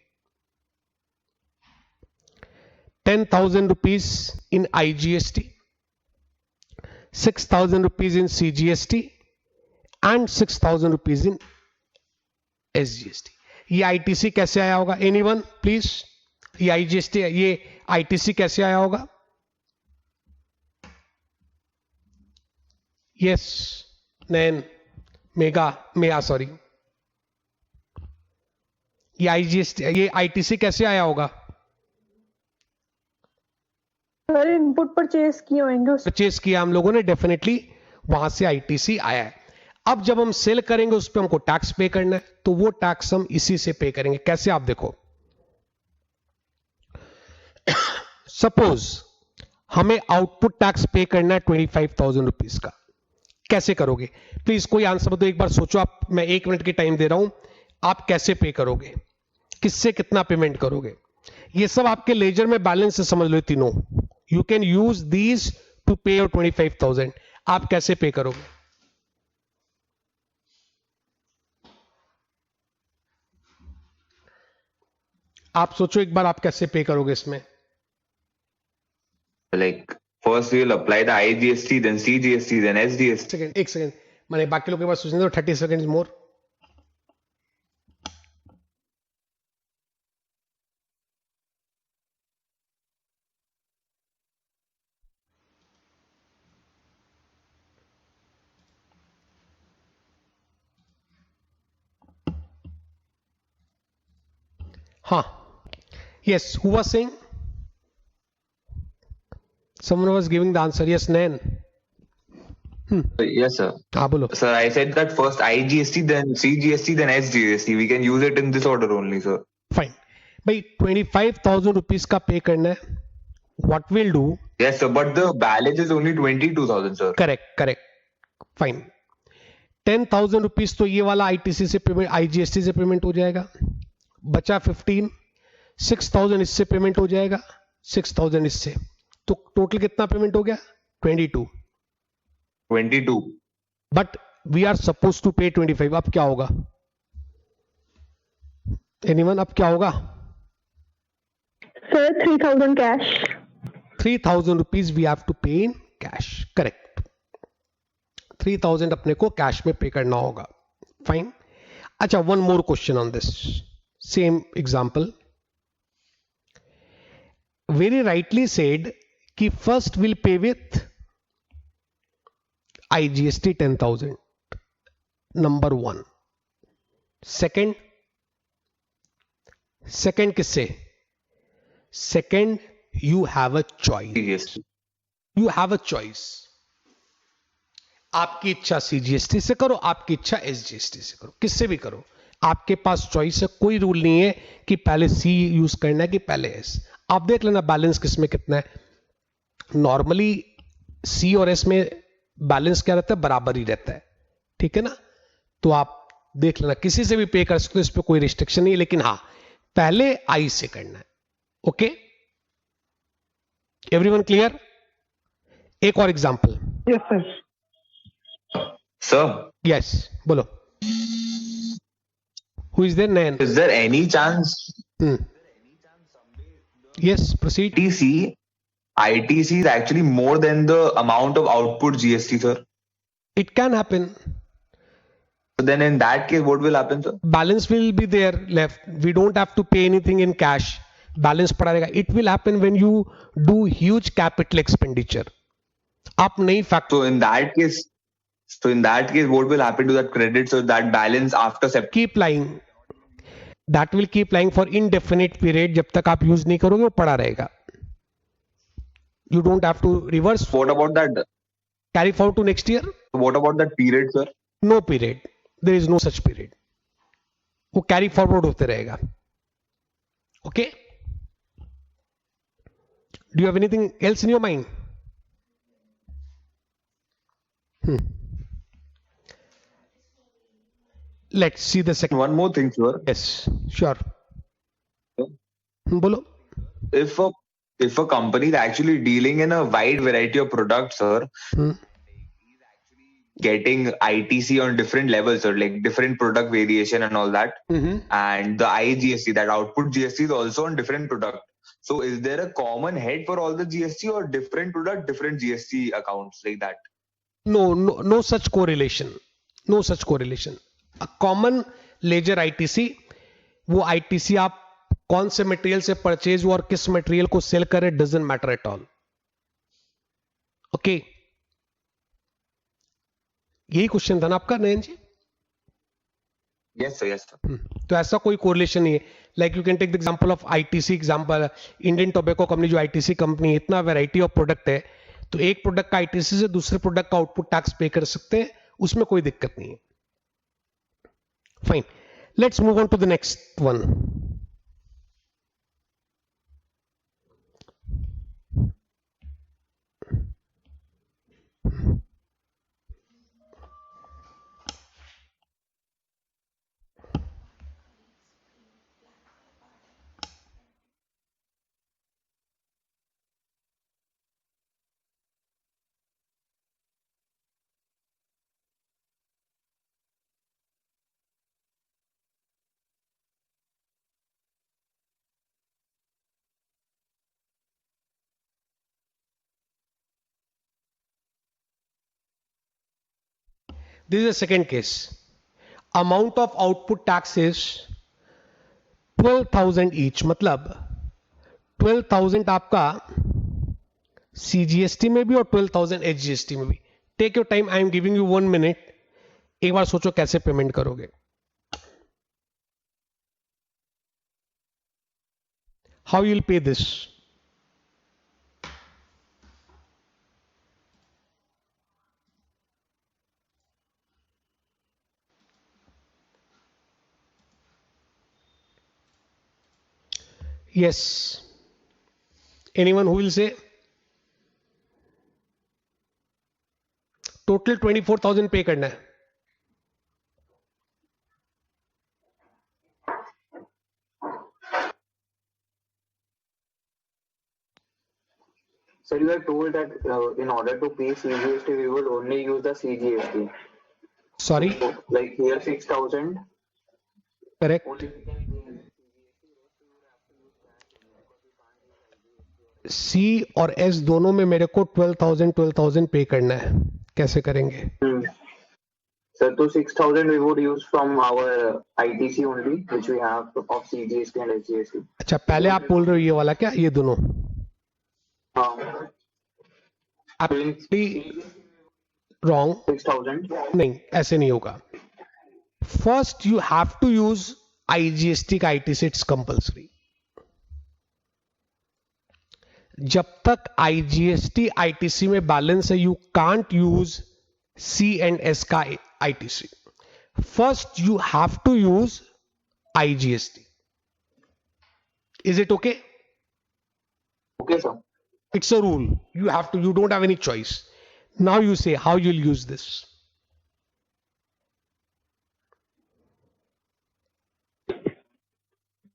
10,000 rupees in IGST, 6,000 rupees in CGST and 6,000 rupees in SGST। ये आईटीसी कैसे आया होगा? Anyone please? ये आईजीएसटी, ये आईटीसी कैसे आया होगा? यस, नैन, मेगा सॉरी, ये आईजीएसटी, ये आईटीसी कैसे आया होगा? सर इनपुट परचेज किए होंगे, परचेज किया हम लोगों ने, डेफिनेटली वहां से आईटीसी आया है। अब जब हम सेल करेंगे उस पर हमको टैक्स पे करना है, तो वो टैक्स हम इसी से पे करेंगे। कैसे? आप देखो, सपोज हमें आउटपुट टैक्स पे करना है 25,000 रुपीज का। कैसे करोगे? प्लीज कोई आंसर बताओ, एक बार सोचो आप, मैं 1 मिनट की टाइम दे रहा हूं, आप कैसे पे करोगे, किससे कितना पेमेंट करोगे? ये सब आपके लेजर में बैलेंस से समझ लो, तीनों you can use these two pay your 25,000। आप कैसे पे करोगे? आप सोचो एक बार, आप कैसे पे करोगे इसमें? Like first we will apply the IGST, then CGST, then SGST. एक सेकेंड, मैंने बाकी लोगों के पास सोचने दो, 30 सेकेंड मोर। हाँ, yes, who was saying? Someone was giving the answer. Yes, Nain. Yes, sir. हाँ बोलो. Sir, I said that first IGST, then CGST, then SGST. We can use it in this order only, sir. Fine भाई 25,000 rupees का पे करना है. What will do. Yes, sir. But the balance is only 22,000, sir. Correct correct fine. 10,000 rupees तो ये वाला ITC से payment, IGST से पेमेंट हो जाएगा. बचा 15. 6,000 इससे पेमेंट हो जाएगा, 6,000 इससे. तो टोटल कितना पेमेंट हो गया? 22. 22. But we are suppose to pay 25. अब क्या होगा? एनीवन, अब क्या होगा? Sir, 3,000 cash. 3,000 rupees we have to pay in cash. Correct. 3,000 अपने को कैश में पे करना होगा. फाइन. अच्छा, one more question on this same example. Very rightly said कि first will pay with IGST 10,000. Number 1. Second किससे? Second you have a choice. CGST. You have a choice. आपकी इच्छा CGST से करो, आपकी इच्छा SGST से करो, किससे भी करो. आपके पास चॉइस है. कोई रूल नहीं है कि पहले C यूज करना है कि पहले S. आप देख लेना बैलेंस किसमें कितना है. नॉर्मली C और S में बैलेंस क्या रहता है? बराबर ही रहता है. ठीक है ना. तो आप देख लेना, किसी से भी पे कर सकते हो, इस पर कोई रिस्ट्रिक्शन नहीं है. लेकिन हाँ, पहले I से करना है. Okay, everyone clear? एक और एग्जांपल. Yes, sir. Sir, यस, बोलो. Who is there? Nayan. is there any chance yes, proceed. ITC is actually more than the amount of output GST, sir? It can happen. So then in that case, what will happen, sir? Balance will be there left. We don't have to pay anything in cash. Balance पड़ा रहेगा. It will happen when you do huge capital expenditure. आप नहीं factor. So in that case, what will happen to that credit? So that balance after September. Keep lying. That will keep lying for indefinite period. जब तक आप use नहीं करोगे वो पड़ा रहेगा. You don't have to reverse. What about that? Carry forward to next year. What about that period, sir? No period. There is no such period. वो carry forward होते रहेगा. Okay. Do you have anything else in your mind? Let's see the second. One more thing, sir. Yes, sure. बोलो. If a company is actually dealing in a wide variety of products, sir, getting ITC on different levels, or like different product variation and all that, and the IGST, that output GST, is also on different product. So is there a common head for all the GST, or different product, different GST accounts like that? No such correlation. No such correlation. A common ledger ITC, वो ITC आप कौन से material से purchase और किस material को cell करे, doesn't matter at all. Okay, यही क्वेश्चन था ना आपका नयन जी? Yes, sir. Yes, sir. तो ऐसा कोई कोरिलेशन नहीं है. Like you can take the example of ITC example. Indian tobacco company जो आईटीसी कंपनी है, इतना वैरायटी ऑफ प्रोडक्ट है, तो एक प्रोडक्ट का आईटीसी से दूसरे प्रोडक्ट का आउटपुट टैक्स पे कर सकते हैं, उसमें कोई दिक्कत नहीं है. Fine, let's move on to the next one. This is the second case. Amount of output tax is 12,000 each. मतलब 12,000 आपका CGST में भी और 12,000 HGST में भी. Take your time, I am giving you 1 minute. एक बार सोचो कैसे पेमेंट करोगे. How you will pay this? Yes. Anyone who will say? Total 24,000 पे करना है. Sir, you are told that in order to pay CGST, we will only use the CGST. Sorry. So, like here 6,000. Correct. Only we can C और S दोनों में मेरे को 12,000 पे करना है. कैसे करेंगे? Sir, to 6,000 we would use from our ITC only, which we have of CGST and SGST. अच्छा, पहले आप बोल रहे हो ये वाला क्या? ये दोनों Absolutely wrong. 6,000. नहीं, ऐसे नहीं होगा. First you have to use IGST का ITC, it's compulsory. जब तक IGST ITC में बैलेंस है, you can't use C and S का ITC. First you have to use IGST. Is it okay? Okay, sir. It's a rule. You don't have any choice. Now you say how you'll use this.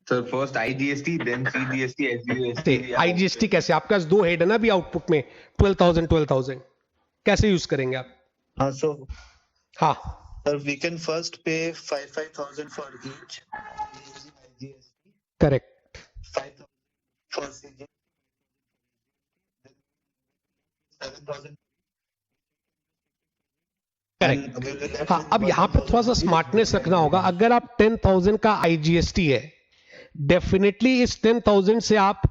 So first IGST, then CGST, SGST. IGST कैसे? आपके पास दो head है ना अभी output में, 12,000. कैसे use करेंगे आप? हाँ, so हाँ, sir, we can first pay 5,000 for each using IGST, correct. 5,000 for CGST, then 7,000. Correct. हाँ, अब यहाँ पे थोड़ा सा स्मार्टनेस रखना होगा. अगर आप 10,000 का IGST है, डेफिनेटली इस 10,000 से आप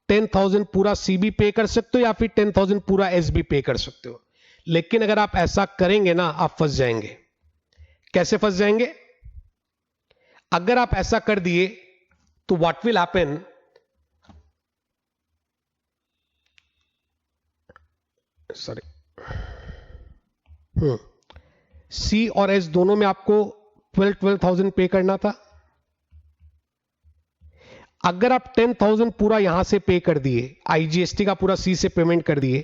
10,000 पूरा CB पे कर सकते हो या फिर 10,000 पूरा SB पे कर सकते हो. लेकिन अगर आप ऐसा करेंगे ना, आप फंस जाएंगे. कैसे फंस जाएंगे? अगर आप ऐसा कर दिए तो what will happen, sorry, C और S दोनों में आपको 12,000 पे करना था. अगर आप 10,000 पूरा यहां से पे कर दिए, IGST का पूरा C से पेमेंट कर दिए,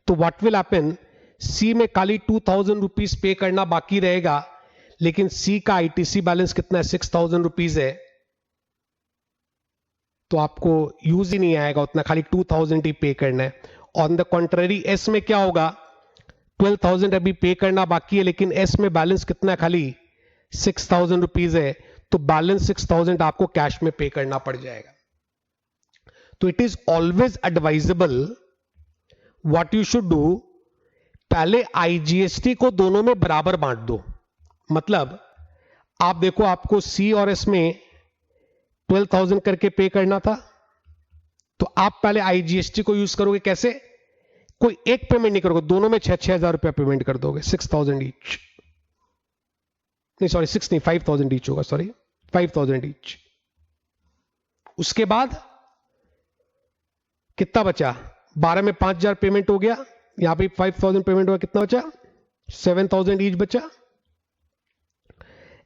तो व्हाट विल हैपन, C में खाली 2,000 रुपीज पे करना बाकी रहेगा, लेकिन C का ITC बैलेंस कितना है? 6,000 रुपीज है. तो आपको यूज ही नहीं आएगा उतना, खाली 2,000 ही पे करना है. ऑन द कॉन्ट्ररी S में क्या होगा? 12,000 अभी पे करना बाकी है, लेकिन S में बैलेंस कितना है? खाली 6,000 रुपीज है. तो बैलेंस 6,000 आपको कैश में पे करना पड़ जाएगा. तो it is always advisable, what you should do, पहले IGST को दोनों में बराबर बांट दो. मतलब आप देखो, आपको C और S में 12,000 करके पे करना था, तो आप पहले IGST को यूज करोगे. कैसे? कोई एक पेमेंट नहीं करोगे, दोनों में 6,000 रुपया पेमेंट कर दोगे. 6,000 ईच, नहीं सॉरी 6 नहीं, 5,000 ईच होगा, सॉरी 5,000 ईच. उसके बाद कितना बचा? 12 में 5,000 पेमेंट हो गया, यहां पे 5,000 पेमेंट हुआ, कितना बचा? 7,000 ईच बचा.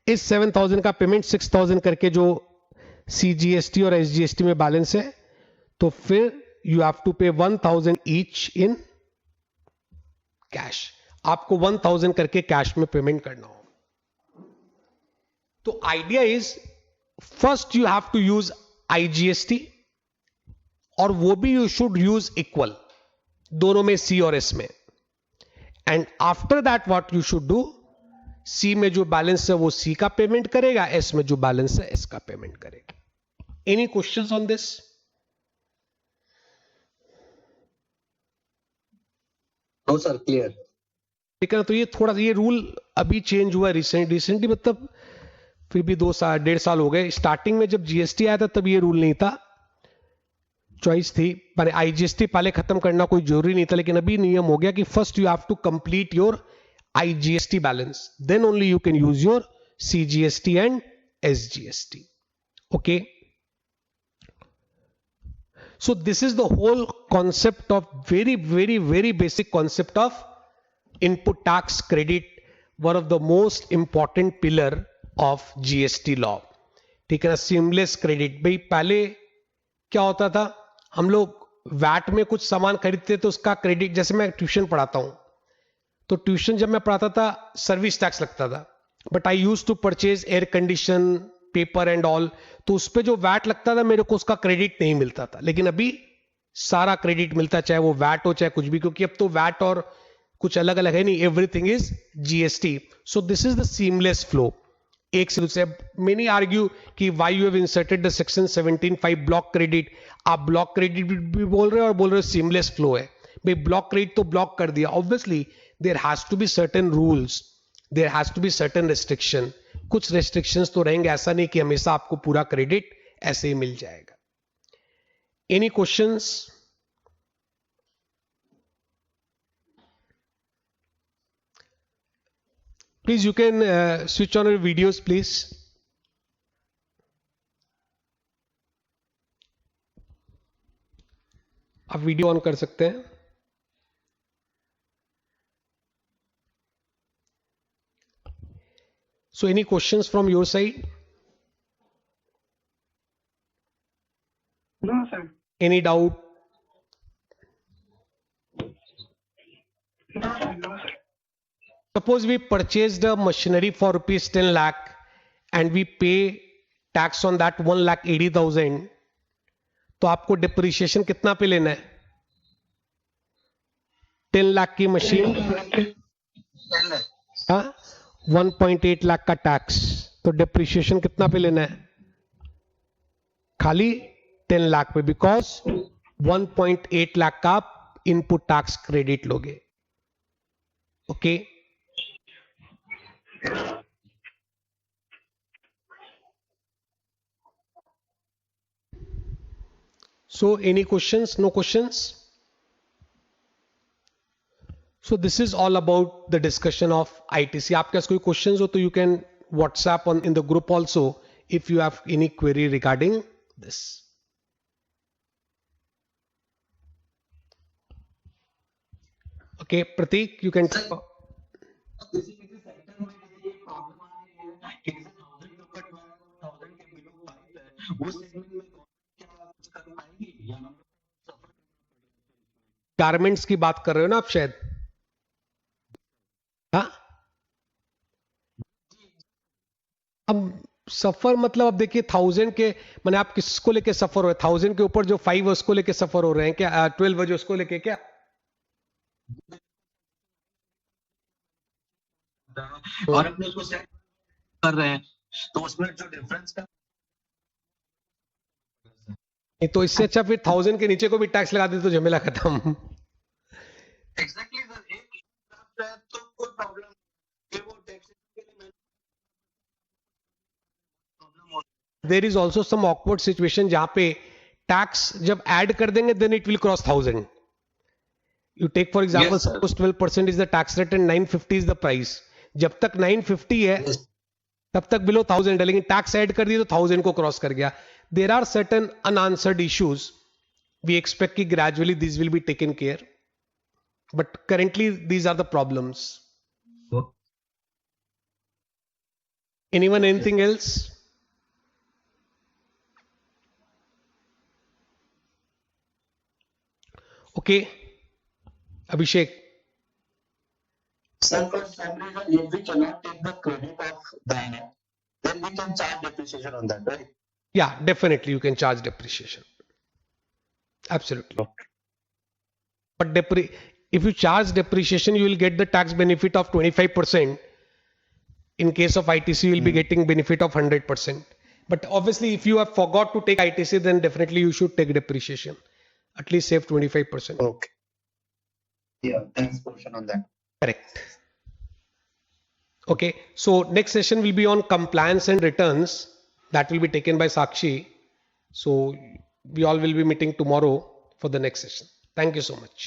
इस 7,000 का पेमेंट 6,000 करके जो CGST और SGST में बैलेंस है, तो फिर यू हैव टू पे 1,000 ईच इन कैश. आपको 1,000 करके कैश में पेमेंट करना हो. तो idea is, first you have to use IGST, और वो भी यू शुड यूज इक्वल, दोनों में C और S में. And after that what you should do, C में जो बैलेंस है वो C का पेमेंट करेगा, S में जो बैलेंस है S का पेमेंट करेगा. Any questions on this? No sir, clear. ठीक है. तो ये थोड़ा ये रूल अभी चेंज हुआ रिसेंटली, मतलब फिर भी 1.5 साल हो गए. स्टार्टिंग में जब GST आया था तब ये रूल नहीं था, चॉइस थी. पर IGST पहले खत्म करना कोई जरूरी नहीं था, लेकिन अभी नियम हो गया कि first you have to complete your IGST balance, then only you can use your CGST and SGST. Okay. So this is the whole concept of very basic concept of input tax credit, one of the most important pillar of GST law. ठीक है ना? Seamless credit. भाई पहले क्या होता था, हम लोग वैट में कुछ सामान खरीदते तो उसका क्रेडिट, जैसे मैं ट्यूशन पढ़ाता हूं तो ट्यूशन जब मैं पढ़ाता था सर्विस टैक्स लगता था, but I use to purchase air condition paper and all, तो उस पर जो वैट लगता था मेरे को उसका क्रेडिट नहीं मिलता था, लेकिन अभी सारा क्रेडिट मिलता है, चाहे वो वैट हो चाहे कुछ भी, क्योंकि अब तो वैट और कुछ अलग अलग है नहीं, everything is GST. So this is the seamless flow. एक से दूसरे, मेनी आर्ग्यू कि why you have inserted the section 17(5) block credit. आप ब्लॉक क्रेडिट भी बोल रहे हो और बोल रहे हो सीमलेस फ्लो है. भाई ब्लॉक क्रेडिट तो ब्लॉक कर दिया, obviously there has to be certain rules, there has to be certain restriction. कुछ रेस्ट्रिक्शंस तो रहेंगे, ऐसा नहीं कि हमेशा आपको पूरा क्रेडिट ऐसे ही मिल जाएगा. Any questions? Please, you can switch on your videos, please. आप वीडियो ऑन कर सकते हैं. So, any questions from your side? No, sir. Any doubt? No, sir. No, sir. Suppose we purchased a machinery for rupees 10 lakh and we pay tax on that 1,80,000. तो आपको depreciation कितना पे लेना है? 10 लाख की मशीन, हाँ, 1.8 लाख का टैक्स, तो डिप्रिशिएशन कितना पे लेना है? खाली 10 लाख पे, बिकॉज 1.8 लाख का आप इनपुट टैक्स क्रेडिट लोगे. Okay. So, any questions? No questions? So, this is all about the discussion of ITC. आपके पास कोई questions हो तो you can WhatsApp on in the group also if you have any query regarding this. Okay, Prateek, you can. Garments की बात कर रहे हो ना आप शायद? हाँ, अब सफर मतलब अब देखिए 1000 के, मैंने आप किसको लेके सफर हो रहे हैं? 1000 के ऊपर जो 5 उसको लेके सफर हो रहे हैं क्या? 12 बजे उसको लेके क्या? और अपने उसको सेट कर रहे हैं तो उसमें जो डिफरेंस का नहीं तो इससे अच्छा फिर 1000 के नीचे को भी टैक्स लगा दे तो झमेला खत्म. एग्जैक्टली सर, एक है तो कोई प्रॉब्लम कि वो टैक्स के लिए प्रॉब्लम हो. There is also some awkward situation जहां पे टैक्स जब ऐड कर देंगे then it will cross 1000. You take for example, suppose 12% is the tax rate and 950 is the price. जब तक 950 है तब तक बिलो 1000 है, लेकिन टैक्स ऐड कर दिया तो 1000 को क्रॉस कर गया. There are certain unanswered issues. We expect कि gradually this will be taken care, but currently these are the problems. Anyone, anything else? Okay, Abhishek. Sir, for some reason, if we cannot take the credit of that, then we can charge depreciation on that, right? Yeah, definitely you can charge depreciation. Absolutely. But if you charge depreciation, you will get the tax benefit of 25%. In case of ITC, you will be getting benefit of 100%. But obviously, if you have forgot to take ITC, then definitely you should take depreciation. At least save 25%. Okay. Yeah, thanks portion on that. Correct. Okay, so next session will be on compliance and returns. That will be taken by Sakshi. So we all will be meeting tomorrow for the next session. Thank you so much.